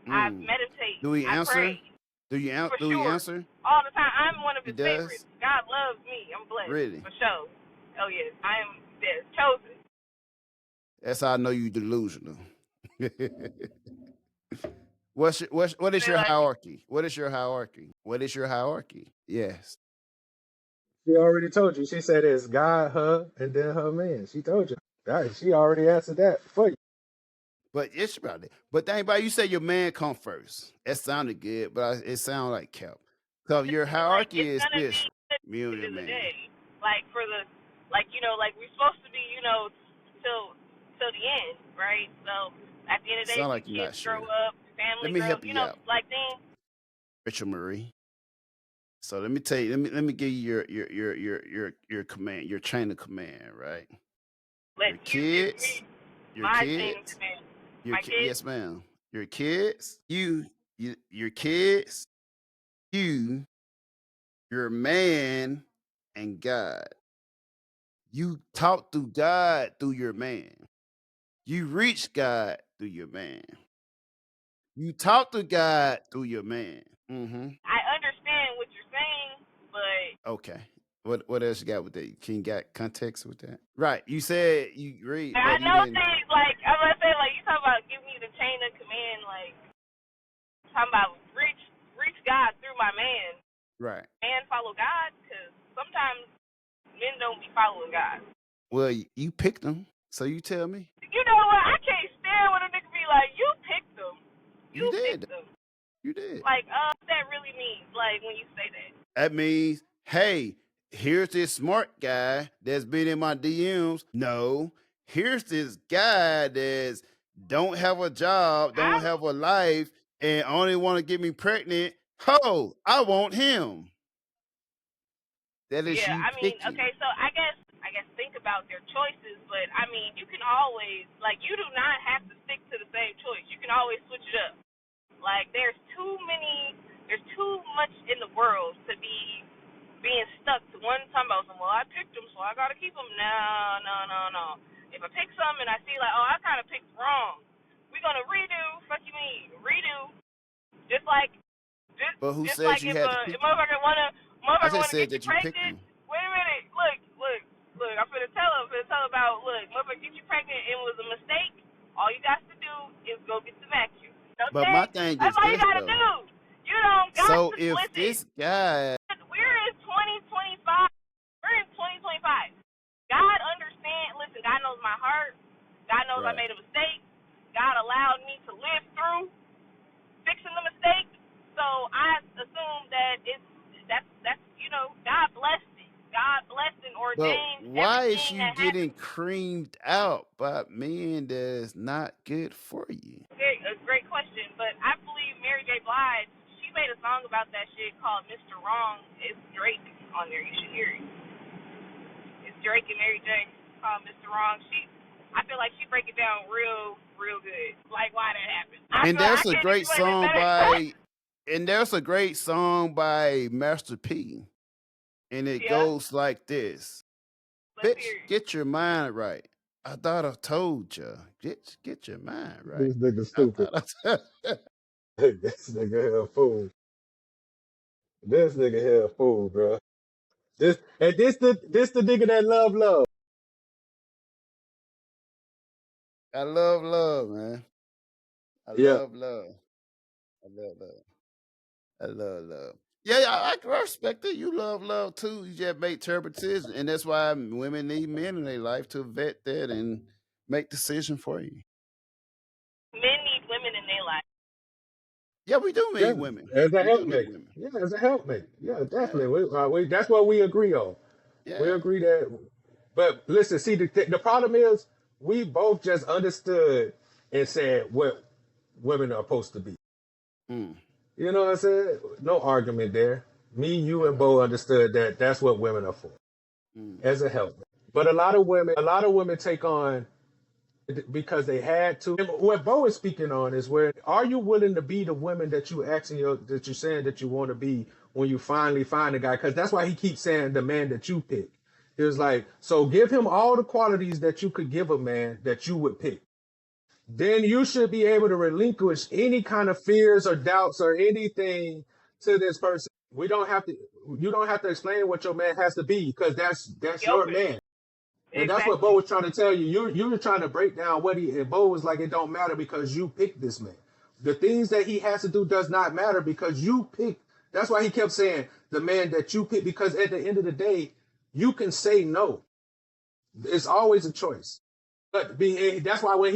I Mm. meditate. Do he I answer? pray. For Do he sure. answer? All the time. I'm one of He his favorites. does? God loves me. I'm blessed. Really? For sure. Oh yes. I am chosen. That's how I know you delusional. What is Say your like, hierarchy? What is your hierarchy? What is your hierarchy? Yes. She already told you. She said it's God, her, and then her man. She told you. Right, she already answered that for you. But it's about it. But think about it, you say your man come first. That sounded good, but it sounded like cap. So your like hierarchy it's is gonna be this: at me the and end your of the man. day. Like for the like we're supposed to be, till the end, right? So at the end of the day, Sound when like you're kids not grow sure. up, Let family me grows, help you out, like things. Rachel Marie. So let me tell you. Let me give you your command, your chain of command, right? Let Your you give kids, me your my chain of kids, command. My kids. yes, ma'am. Your kids, your kids, you, your man, and God. You talk to God through your man. You reach God through your man. You talk to God through your man. Mm-hmm. I understand what you're saying, but Okay. What else you got with that? Can you got context with that? Right. You said you agreed, I but you know didn't. things like I'm gonna say like you talk about give me the chain of command, like talking about reach God through my man. Right. Man follow God, because sometimes men don't be following God. Well, you picked them, so you tell me. You know what? I can't stand when a nigga be like, you picked them. You You did. picked them. You did. Like, what that really means, like, when you say that. That means, hey, here's this smart guy that's been in my DMs. No, here's this guy that's don't have a job, don't have a life, and only want to get me pregnant. Ho, I want him. That is Yeah, you I mean, picking. okay, so I guess think about their choices, but I mean, you can always, like, you do not have to stick to the same choice. You can always switch it up. Like, there's too much in the world to be being stuck to one time about some, well, I picked them, so I gotta keep them. No, no, no, no. If I pick some and I see, like, oh, I kind of picked wrong, we're gonna redo. Fuck you mean? Redo. Just like, But who just says like you if had to pick them? motherfucker I just wanna said get you that you picked pregnant. them. Wait a minute. Look. I'm finna tell about, look, motherfucker get you pregnant and it was a mistake. All you got to do is go get the vacuum. But my Okay? thing That's is all you this gotta though. do. You don't got So to if listen. this guy, We're in 2025. We're in 2025. God understand. Listen, God knows my heart. God knows I right? made a mistake. God allowed me to live through fixing the mistake. So I assume that that's God blessed it. God blessed and But ordained why is everything you that happened. getting creamed out by men that's not good for you? A great question, but I believe Mary J. Blige, she made a song about that shit called Mr. Wrong. It's Drake on there. You should hear it. It's Drake and Mary J. Called Mr. Wrong. I feel like she break it down real good. Like why that happened. And I there's a can't great explain it song better. by Master P, and it Yeah, goes like this: let's "Bitch, hear it. get your mind right. I thought I told you. Get your mind right. This nigga I stupid. thought I." This nigga here a fool. This nigga here a fool, bro. This the nigga that love. I love love, man. I Yeah. love love. I love love. I love love. Yeah, yeah, I respect it. You love love too. You just make terrible decisions, and that's why women need men in their life to vet that and make decisions for you. Men need women in their life. Yeah, we do Yeah, need women. as a We do need helpmate. women. Yeah, as a helpmate. Yeah, Yeah, definitely. That's what we agree on. We yeah. agree that. But listen, see, the problem is we both just understood and said what women are supposed to be. Mm, You know what I'm saying? No argument there. Me, you, and yeah. Bo understood that that's what women are for, Mm, as a helpmate. But a lot of women take on because they had to. And what Bo is speaking on is where are you willing to be the woman that you that you're saying that you want to be when you finally find a guy? Because that's why he keeps saying the man that you pick. It was like, so give him all the qualities that you could give a man that you would pick. Then you should be able to relinquish any kind of fears or doubts or anything to this person. We don't have to. You don't have to explain what your man has to be because that's Be your open. man. And that's what Bo Exactly. was trying to tell you. You were trying to break down what he and Bo was like, it don't matter because you picked this man. The things that he has to do does not matter because you picked. That's why he kept saying the man that you picked, because at the end of the day, you can say no. It's always a choice. But that's why when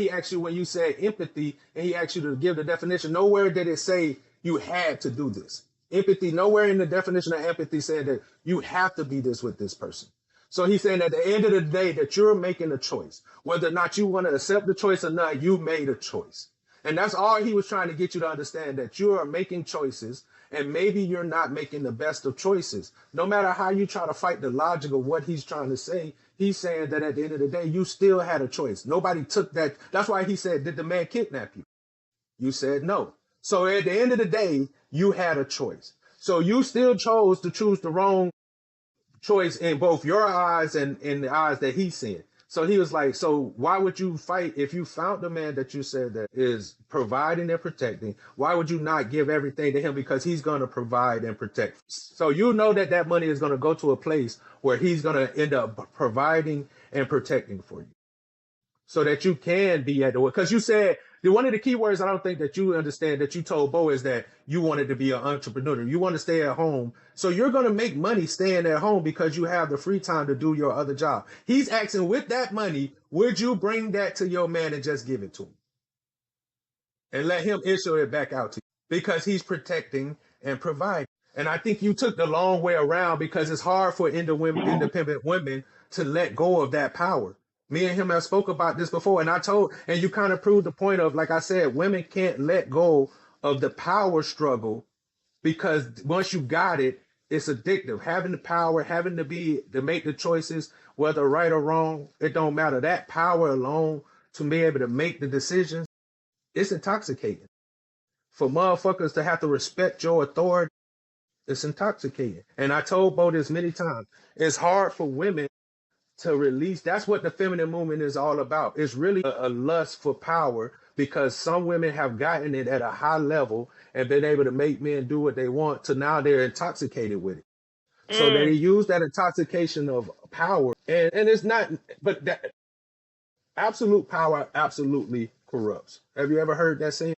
you said empathy, and he asked you to give the definition, nowhere did it say you had to do this. Empathy, nowhere in the definition of empathy said that you have to be this with this person. So he's saying at the end of the day that you're making a choice. Whether or not you want to accept the choice or not, you made a choice. And that's all he was trying to get you to understand, that you are making choices and maybe you're not making the best of choices. No matter how you try to fight the logic of what he's trying to say, he's saying that at the end of the day, you still had a choice. Nobody took that. That's why he said, did the man kidnap you? You said no. So at the end of the day, you had a choice. So you still chose to choose the wrong choice in both your eyes and in the eyes that he's seeing. So he was like, so why would you fight if you found the man that you said that is providing and protecting? Why would you not give everything to him? Because he's going to provide and protect. So you know that that money is going to go to a place where he's going to end up providing and protecting for you so that you can be at the work. Because you said one of the key words I don't think that you understand that you told Bo is that you wanted to be an entrepreneur. You want to stay at home. So you're going to make money staying at home because you have the free time to do your other job. He's asking, with that money, would you bring that to your man and just give it to him and let him issue it back out to you? Because he's protecting and providing. And I think you took the long way around because it's hard for independent women to let go of that power. Me and him have spoke about this before, and you kind of proved the point of, like I said, women can't let go of the power struggle because once you got it, it's addictive. Having the power, having to make the choices, whether right or wrong, it don't matter. That power alone to be able to make the decisions, it's intoxicating. For motherfuckers to have to respect your authority, it's intoxicating. And I told Bo this many times. It's hard for women to release. That's what the feminine movement is all about. It's really a lust for power because some women have gotten it at a high level and been able to make men do what they want to now they're intoxicated with it. So they Mm. use that intoxication of power and it's not, but that absolute power absolutely corrupts. Have you ever heard that saying?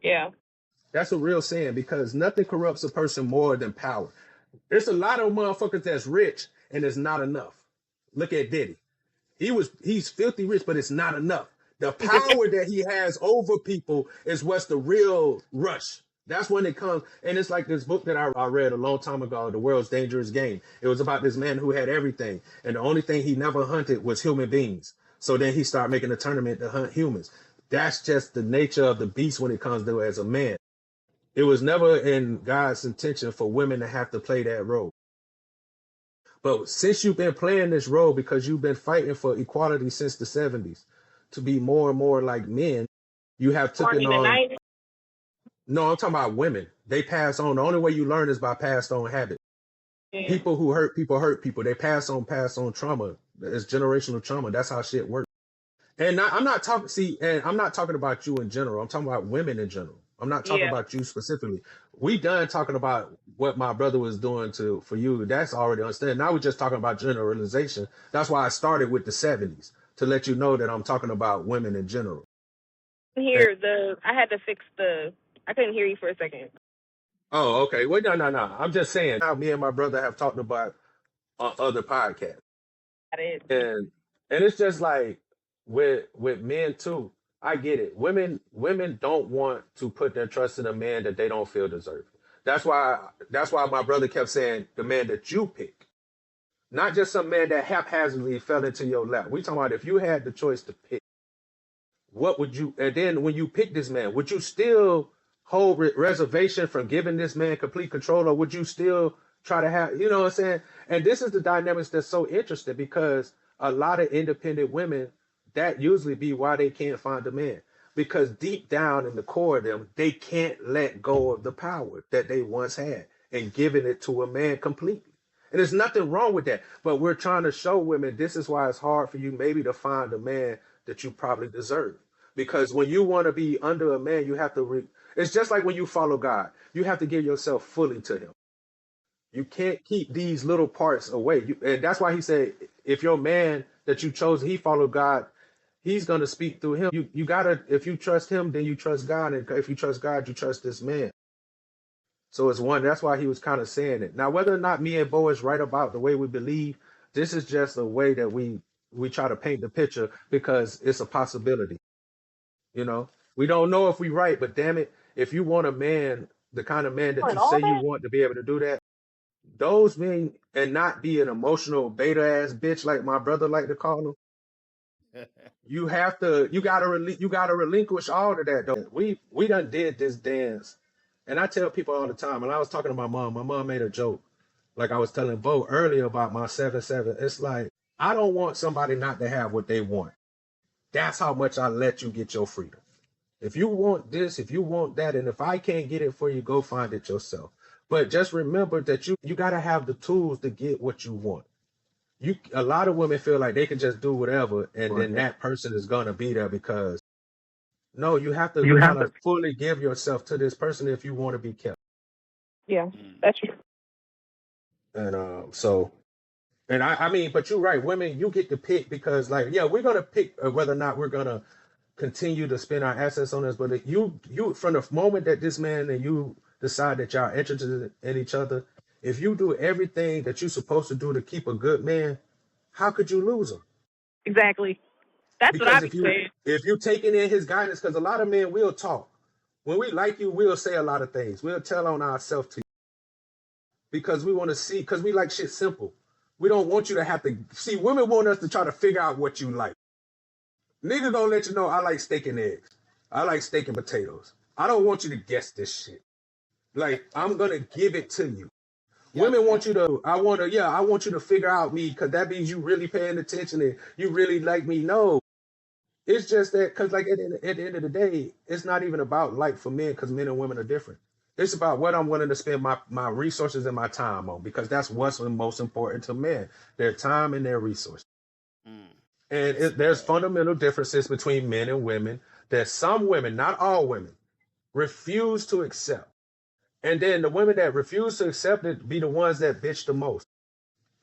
Yeah. That's a real saying because nothing corrupts a person more than power. There's a lot of motherfuckers that's rich and it's not enough. Look at Diddy. He's filthy rich, but it's not enough. The power that he has over people is what's the real rush. That's when it comes. And it's like this book that I read a long time ago, The World's Dangerous Game. It was about this man who had everything. And the only thing he never hunted was human beings. So then he started making a tournament to hunt humans. That's just the nature of the beast when it comes to as a man. It was never in God's intention for women to have to play that role. But since you've been playing this role because you've been fighting for equality since the 70s to be more and more like men, you have Born taken in the on. 90s. No, I'm talking about women. They pass on. The only way you learn is by passed on habit. Yeah. People who hurt people. They pass on trauma. It's generational trauma. That's how shit works. And I'm not talking. See, and I'm not talking about you in general. I'm talking about women in general. I'm not talking Yeah. about you specifically. We done talking about what my brother was doing for you. That's already understood. Now we're just talking about generalization. That's why I started with the 70s to let you know that I'm talking about women in general. And, I had to fix I couldn't hear you for a second. oh, okay. Well, no. I'm just saying. Now me and my brother have talked about other podcasts, Got it. and it's just like with men too. I get it. Women don't want to put their trust in a man that they don't feel deserve. That's why my brother kept saying the man that you pick, not just some man that haphazardly fell into your lap. We talking about if you had the choice to pick, what would you? And then when you pick this man, would you still hold reservation from giving this man complete control, or would you still try to have? You know what I'm saying? And this is the dynamics that's so interesting because a lot of independent women, that usually be why they can't find a man, because deep down in the core of them, they can't let go of the power that they once had and giving it to a man completely. And there's nothing wrong with that. But we're trying to show women this is why it's hard for you maybe to find a man that you probably deserve. Because when you want to be under a man, you have to, it's just like when you follow God, you have to give yourself fully to him. You can't keep these little parts away. And that's why he said, if your man that you chose, he followed God, he's going to speak through him. You got to, if you trust him, then you trust God. And if you trust God, you trust this man. So it's one, that's why he was kind of saying it. Now, whether or not me and Bo is right about the way we believe, this is just a way that we try to paint the picture because it's a possibility. You know, we don't know if we right, but damn it, if you want a man, the kind of man that you say you want to be able to do that, those men, and not be an emotional beta ass bitch like my brother like to call him. You gotta relinquish all of that though. We done did this dance. And I tell people all the time, and I was talking to my mom made a joke. Like I was telling Bo earlier about my 7-7. It's like, I don't want somebody not to have what they want. That's how much I let you get your freedom. If you want this, if you want that, and if I can't get it for you, go find it yourself. But just remember that you gotta have the tools to get what you want. A lot of women feel like they can just do whatever, and then that person is gonna be there because no, you have to kind of fully give yourself to this person if you want to be kept. Yeah, that's true. And and I mean, but you're right, women, you get to pick because, like, yeah, we're gonna pick whether or not we're gonna continue to spend our assets on this. But if you from the moment that this man and you decide that y'all interested in each other, if you do everything that you're supposed to do to keep a good man, how could you lose him? Exactly. That's what I Because be saying. if you taking in his guidance, because a lot of men will talk. When we like you, we'll say a lot of things. We'll tell on ourselves to you because we want to see, because we like shit simple. We don't want you to have to see. Women want us to try to figure out what you like. Niggas gonna let you know I like steak and eggs. I like steak and potatoes. I don't want you to guess this shit. Like, I'm gonna give it to you. Yeah, women want you to, I want you to figure out me because that means you really paying attention and you really like me. No. It's just that, because like at the end of the day, it's not even about like for men, because men and women are different. It's about what I'm willing to spend my resources and my time on, because that's what's most important to men, their time and their resources. And there's fundamental differences between men and women that some women, not all women, refuse to accept. And then the women that refuse to accept it be the ones that bitch the most.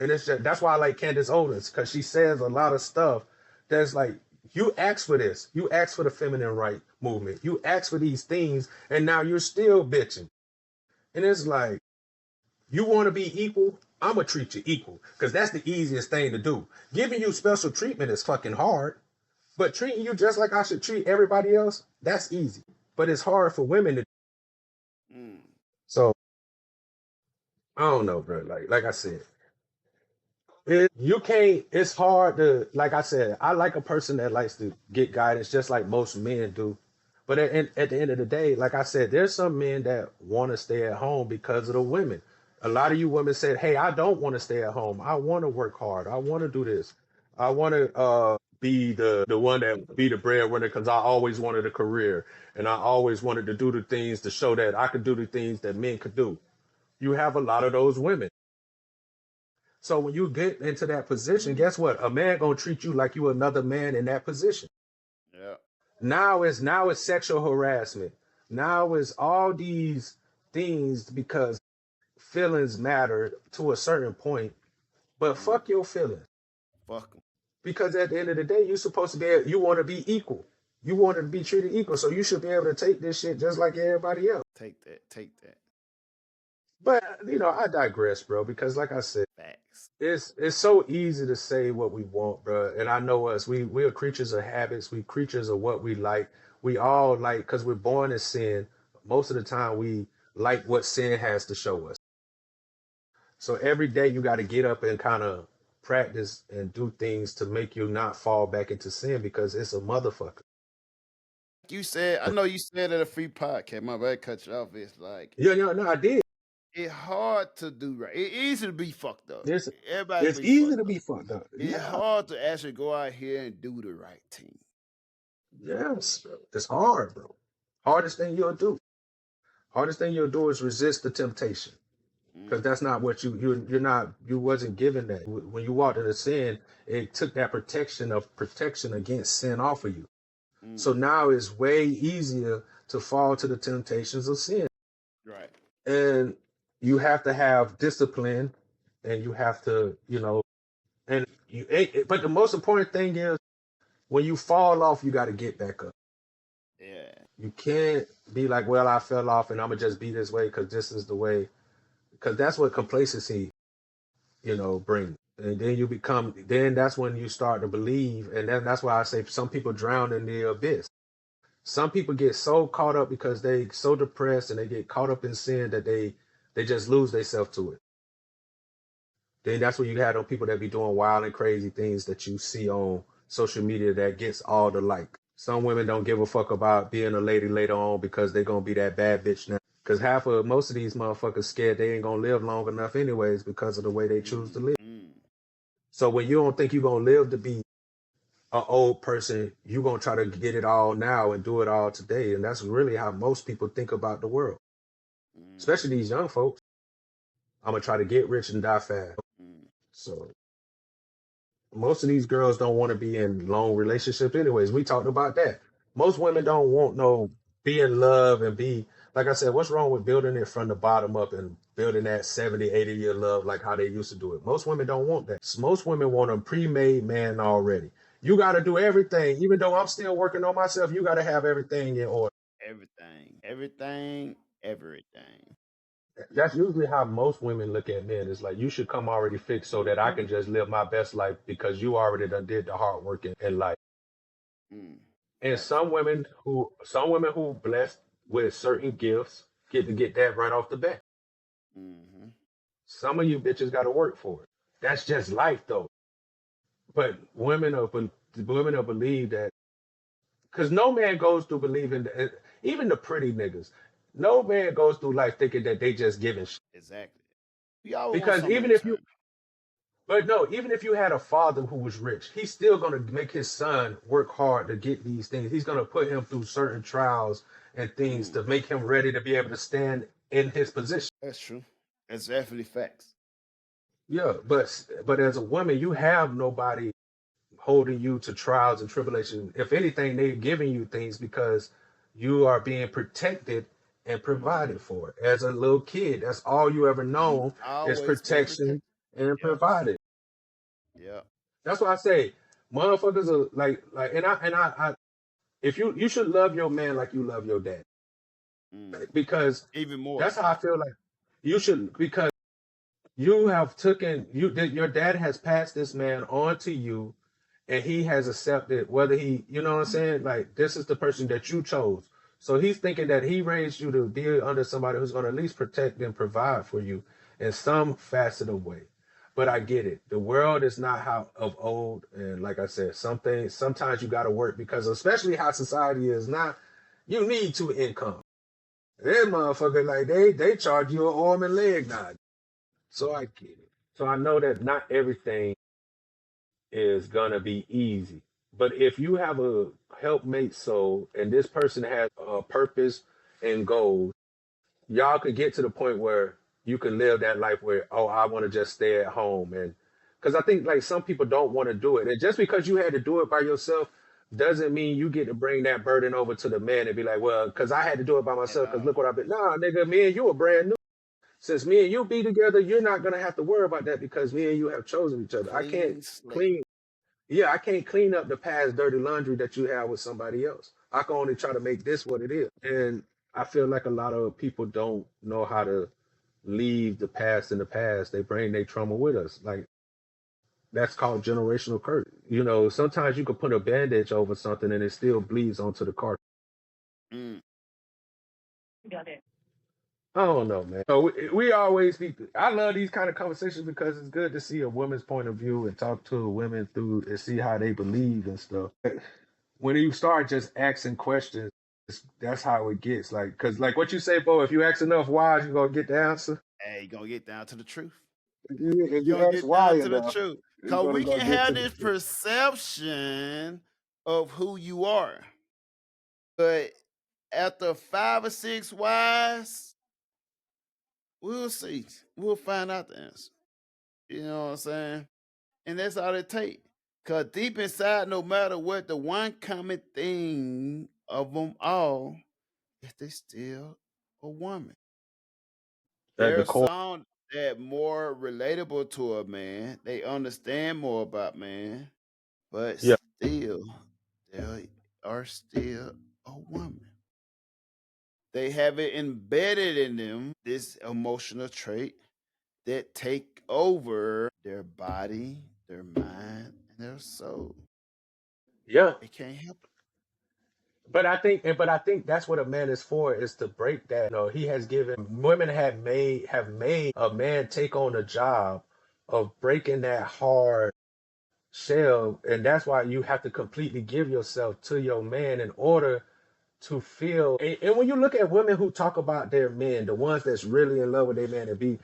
And it's just, that's why I like Candace Owens, because she says a lot of stuff that's like, you asked for this. You asked for the feminine right movement. You asked for these things, and now you're still bitching. And it's like, you want to be equal? I'm going to treat you equal, because that's the easiest thing to do. Giving you special treatment is fucking hard, but treating you just like I should treat everybody else, that's easy. But it's hard for women to do. So, I don't know, bro. Like I said, it's hard to, like I said, I like a person that likes to get guidance just like most men do. But at the end of the day, like I said, there's some men that want to stay at home because of the women. A lot of you women said, hey, I don't want to stay at home. I want to work hard. I want to do this. I want to be the one that be the breadwinner because I always wanted a career and I always wanted to do the things to show that I could do the things that men could do. You have a lot of those women. So when you get into that position, guess what? A man gonna treat you like you another man in that position. Yeah. Now it's sexual harassment. Now it's all these things because feelings matter to a certain point. But fuck your feelings. Fuck them. Because at the end of the day, you're supposed to be. You want to be equal. You want to be treated equal. So you should be able to take this shit just like everybody else. Take that. But I digress, bro. Because like I said. Facts. It's so easy to say what we want, bro. And I know us. We are creatures of habits. We creatures of what we like. We all like because we're born in sin. Most of the time, we like what sin has to show us. So every day you got to get up and kind of practice and do things to make you not fall back into sin because it's a motherfucker. You said, I know you said at a free podcast. My bad, cut you off. It's like Yeah, yeah, no, I did. it's hard to do right. It's easy to be fucked up. It's Everybody it's be easy fucked to up. be fucked up. It's Yeah, hard to actually go out here and do the right thing. yes, bro. It's hard, bro. Hardest thing you'll do. Hardest thing you'll do is resist the temptation. Because Mm, that's not what you're not you wasn't given that when you walked into sin. It took that protection against sin off of you, so mm, now it's way easier to fall to the temptations of sin. right. And you have to have discipline, and you have to and but the most important thing is when you fall off you got to get back up. Yeah. You can't be like, well, I fell off and I'm gonna just be this way because this is the way, because that's what complacency bring. And then then that's when you start to believe. And then that's why I say some people drown in the abyss. Some people get so caught up because they so depressed and they get caught up in sin that they just lose themselves to it. Then that's when you have those people that be doing wild and crazy things that you see on social media that gets all the like. Some women don't give a fuck about being a lady later on because they're gonna be that bad bitch now. Because most of these motherfuckers scared they ain't gonna live long enough anyways because of the way they choose to live. Mm, So when you don't think you're gonna live to be an old person, you're gonna try to get it all now and do it all today. And that's really how most people think about the world, mm, especially these young folks. I'm gonna try to get rich and die fast. mm, So most of these girls don't want to be in long relationships anyways. We talked about that. Most women don't want no be in love and be, like I said, what's wrong with building it from the bottom up and building that 70, 80-year love like how they used to do it? Most women don't want that. Most women want a pre-made man already. You got to do everything. Even though I'm still working on myself, you got to have everything in order. everything. Everything. Everything. That's usually how most women look at men. It's like, you should come already fixed so that I can just live my best life because you already done did the hard work in life. Mm, And facts. some women who blessed with certain gifts get to get that right off the bat. Mm-hmm. Some of you bitches got to work for it. That's just life though. But women will believe that, because no man goes through believing that, even the pretty niggas, no man goes through life thinking that they just giving shit. Exactly. We always want Because something in return. even if you had a father who was rich, he's still gonna make his son work hard to get these things. He's gonna put him through certain trials and things Mm, to make him ready to be able to stand in his position. that's true. That's definitely facts. Yeah, but as a woman, you have nobody holding you to trials and tribulations. If anything, they're giving you things because you are being protected and Mm-hmm. provided for. As a little kid, that's all you ever You known is always been protection protected. and Yeah. provided. Yeah. That's why I say motherfuckers are like and I if you should love your man like you love your dad. Mm. Because Even more that's so. how I feel like you should, because you have taken your dad has passed this man on to you, and he has accepted whether you know what I'm saying, like this is the person that you chose. So he's thinking that he raised you to be under somebody who's going to at least protect and provide for you in some facet of way. But I Mm. get it. The world is not how of old, and like I said, sometimes you got to work because especially how society is now, you need two income. That motherfucker, like they charge you an arm and leg now. So I get it. So I know that not everything is gonna be easy. But if you have a helpmate soul and this person has a purpose and goals, y'all could get to the point where you can live that life where, oh, I want to just stay at home. And because I think like some people don't want to do it. And just because you had to do it by yourself doesn't mean you get to bring that burden over to the man and be like, well, because I had to do it by At myself because look all. what I've been. Nah, nigga, me and you are brand new. Since me and you be together, you're not gonna have to worry about that because me and you have chosen each other. Clean slate. Clean I can't clean up the past dirty laundry that you have with somebody else. I can only try to make this what it is. And I feel like a lot of people don't know how to leave the past in the past. They bring their trauma with us. Like that's called generational curse. You know, sometimes you could put a bandage over something and it still bleeds onto the carcass. Mm. I don't know, man. So we always need. I love these kind of conversations because it's good to see a woman's point of view and talk to women through and see how they believe and stuff. When you start just asking questions, that's how it gets. Like, because like what you say, Bo, if you ask enough whys, you're gonna get the answer. Hey, you gonna get down to the truth. If You you gonna ask get down why to the enough, truth. you're Cause gonna we go can get to have the this truth. perception of who you are. But after 5 or 6 whys, we'll see. We'll find out the answer. You know what I'm saying? And that's all it takes. Cause deep inside, no matter what, the one common thing of them all is they still a woman. At the There's core, some that more relatable to a man. They understand more about man, but yeah, still, they are still a woman. They have it embedded in them, this emotional trait that take over their body, their mind, and their soul. yeah. They can't help it. But I think that's what a man is for, is to break that. You know, he has given women have made a man take on the job of breaking that hard shell, and that's why you have to completely give yourself to your man in order to feel. And when you look at women who talk about their men, the ones that's really in love with their man,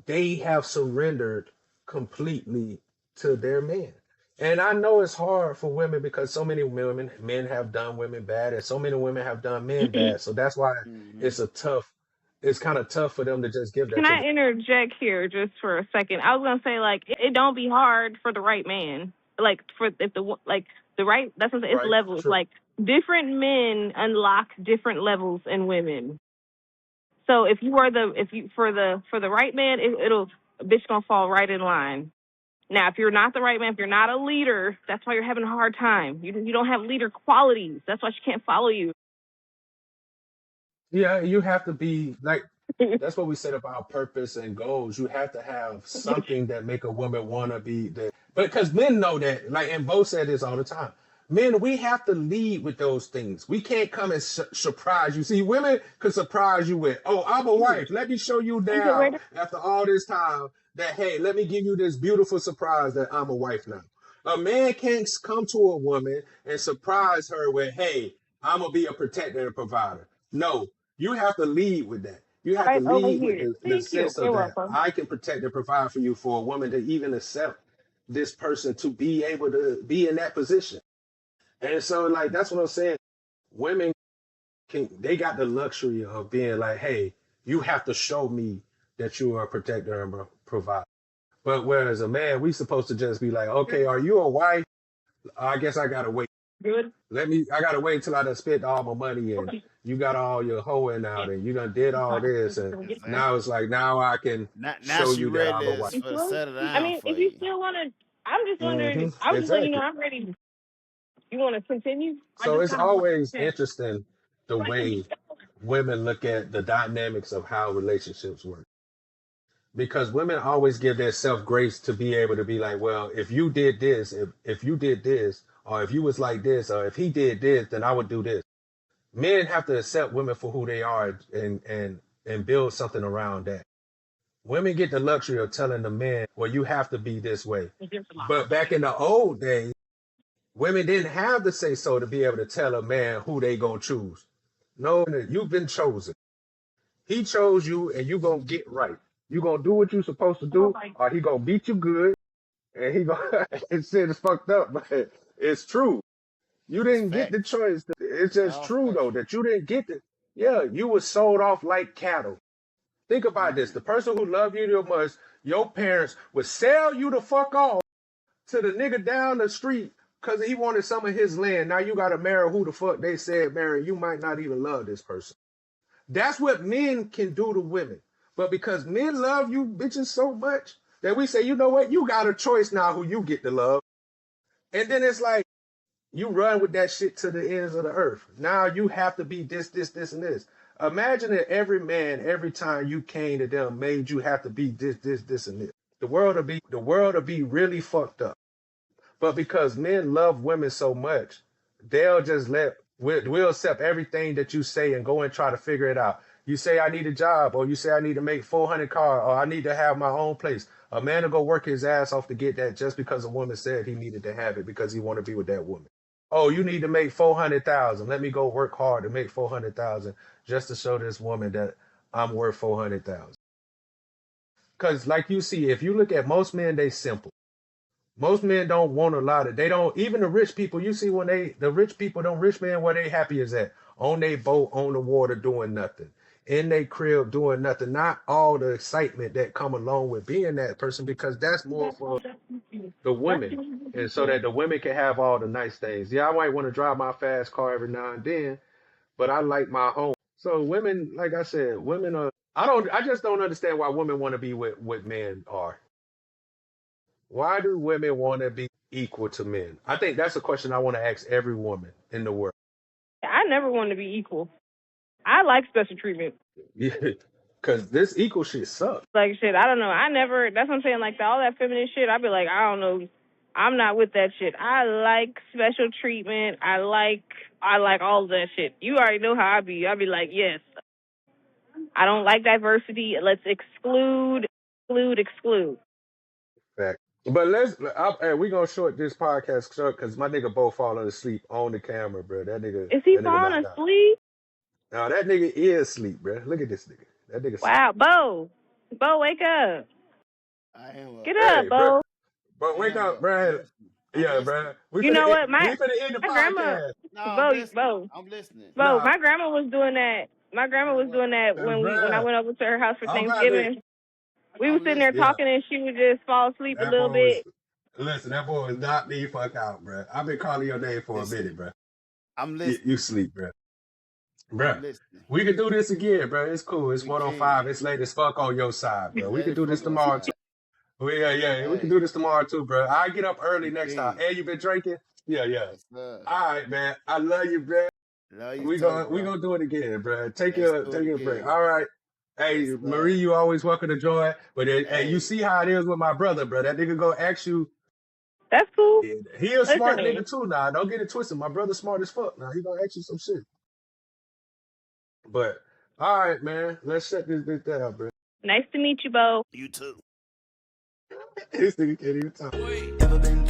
they have surrendered completely to their man. And I know it's hard for women because so many men have done women bad, and so many women have done men bad. So that's why Mm-hmm. it's it's kind of tough for them to just give that Can to I interject here just for a second? I was gonna say like it don't be hard for the right man. Like for if the like the right that's what I'm saying, it's right. levels. True. Like different men unlock different levels in women. So if you are the if you for the right man, it'll a bitch gonna fall right in line. Now, if you're not the right man, if you're not a leader, that's why you're having a hard time. You don't have leader qualities. That's why she can't follow you. Yeah, you have to be like that's what we said about purpose and goals. You have to have something that make a woman want to be there. But because men know that, like, and Bo said this all the time. Men, we have to lead with those things. We can't come and surprise you. See, women could surprise you with, "Oh, I'm a wife. Let me show you now after all this time that, hey, let me give you this beautiful surprise that I'm a wife now." A man can't come to a woman and surprise her with, "Hey, I'm gonna be a protector and a provider." No, you have to lead with that. You have to Right over lead with here. the Thank you. sense of You're that welcome. I can protect and provide for you, for a woman to even accept this person to be able to be in that position. And so, like, that's what I'm saying. Women they got the luxury of being like, hey, you have to show me that you are a protector and provider. But whereas a man, we supposed to just be like, okay, are you a wife? I guess I gotta wait. Good. I gotta wait till I done spent all my money and you got all your hoeing out and you done did all this and now Exactly. it's like now I can Now show she you that I'm a ready wife. for to settle I down mean, for if you you. still want to, I'm just wondering. I was just letting you know Exactly. I'm ready. You want to continue? I So just it's kind of want always to. interesting the way women look at the dynamics of how relationships work. Because women always give their self grace to be able to be like, well, if you did this, if you did this, or if you was like this, or if he did this, then I would do this. Men have to accept women for who they are and build something around that. Women get the luxury of telling the man, well, you have to be this way. But back in the old days, women didn't have to say so to be able to tell a man who they gonna choose. No, you've been chosen. He chose you, and you gonna get right. You gonna do what you supposed to do, or he gonna beat you good, and he gonna. It's shit is fucked up, but it's true. You It's didn't get the facts. choice. It's It's just all true though factual. that you didn't get it. Yeah, you were sold off like cattle. Think about this: Mm-hmm. the person who loved you the most, your parents would sell you the fuck off to the nigga down the street because he wanted some of his land. Now you gotta marry who the fuck they said marry. You might not even love this person. That's what men can do to women. But because men love you bitches so much that we say, you know what, you got a choice now who you get to love. And then it's like you run with that shit to the ends of the earth. Now you have to be this, this, this, and this. Imagine that every man, every time you came to them, made you have to be this, and this. The world will be really fucked up. But because men love women so much, they'll just we'll accept everything that you say and go and try to figure it out. You say I need a job, or you say I need to make 400 cars, or I need to have my own place. A man will go work his ass off to get that just because a woman said he needed to have it because he want to be with that woman. Oh, you need to make 400,000. Let me go work hard to make 400,000 just to show this woman that I'm worth 400,000. Because like you see, if you look at most men, they simple. Most men don't want a lot of. They don't even the rich people. You see when the rich people, don't rich men, where they happy is at on their boat on the water doing nothing, in their crib doing nothing. Not all the excitement that come along with being that person because that's more for the women, and so that the women can have all the nice things. Yeah, I might want to drive my fast car every now and then, but I like my home. So women, like I said, women are. I just don't understand why women want to be with men are. Why do women want to be equal to men? I think that's a question I want to ask every woman in the world. I never want to be equal. I like special treatment. Yeah, because this equal shit sucks. Like shit, I don't know. I never. That's what I'm saying. Like all that feminist shit, I'd be like, I don't know. I'm not with that shit. I like special treatment. I like all of that shit. You already know how I be. I'd be like, yes. I don't like diversity. Let's exclude. Fact. But we gonna short this podcast short because my nigga both falling asleep on the camera, bro. Is he That nigga falling knocked out. asleep? Now that nigga is asleep, bro. Look at this nigga. That nigga sleep. Wow, Bo, wake up. I am Get Hey, up, bro. Bo. But I wake am up, I'm bro. listening. I'm Yeah, listening. bro. We You know finna what? we finna end the My grandma, podcast. No, I'm listening. Bo, I'm listening. Bo. Nah, My grandma was doing that. My grandma was doing that when I bro. went over to her house for I'm about to. Thanksgiving. We were I'm sitting there listening. Yeah, talking, and she would just fall asleep a that little boy was. bit. Listen, that boy was not me fuck out, bro. I've been calling your name for a Listen. minute, bro. I'm You listening. sleep, bro. I'm Bro, listening. we can do this again, bro. It's cool. It's We 105. can. It's late as fuck on your side, bro. It's We late can as do this fuck tomorrow too. outside. Yeah. We can Hey, do this tomorrow too, bro. I get up early we next time. can. Hey, you been drinking? Yeah. Yes, sir. All right, man. I love you, bro. Love you We too, gonna we bro. gonna do it again, bro. Take Let's your do it take your break. again. All right. Hey, Yes, Marie, sir. you always welcome to join. But hey, you Hey, see how it is with my brother, bro. That nigga gonna ask you. That's cool. He a smart Listen, nigga too now. Don't get it twisted. My brother's smart as fuck now. He gonna ask you some shit. But all right, man. Let's shut this bitch down, bro. nice to meet you, Bo. you too. This nigga can't even talk. Ever been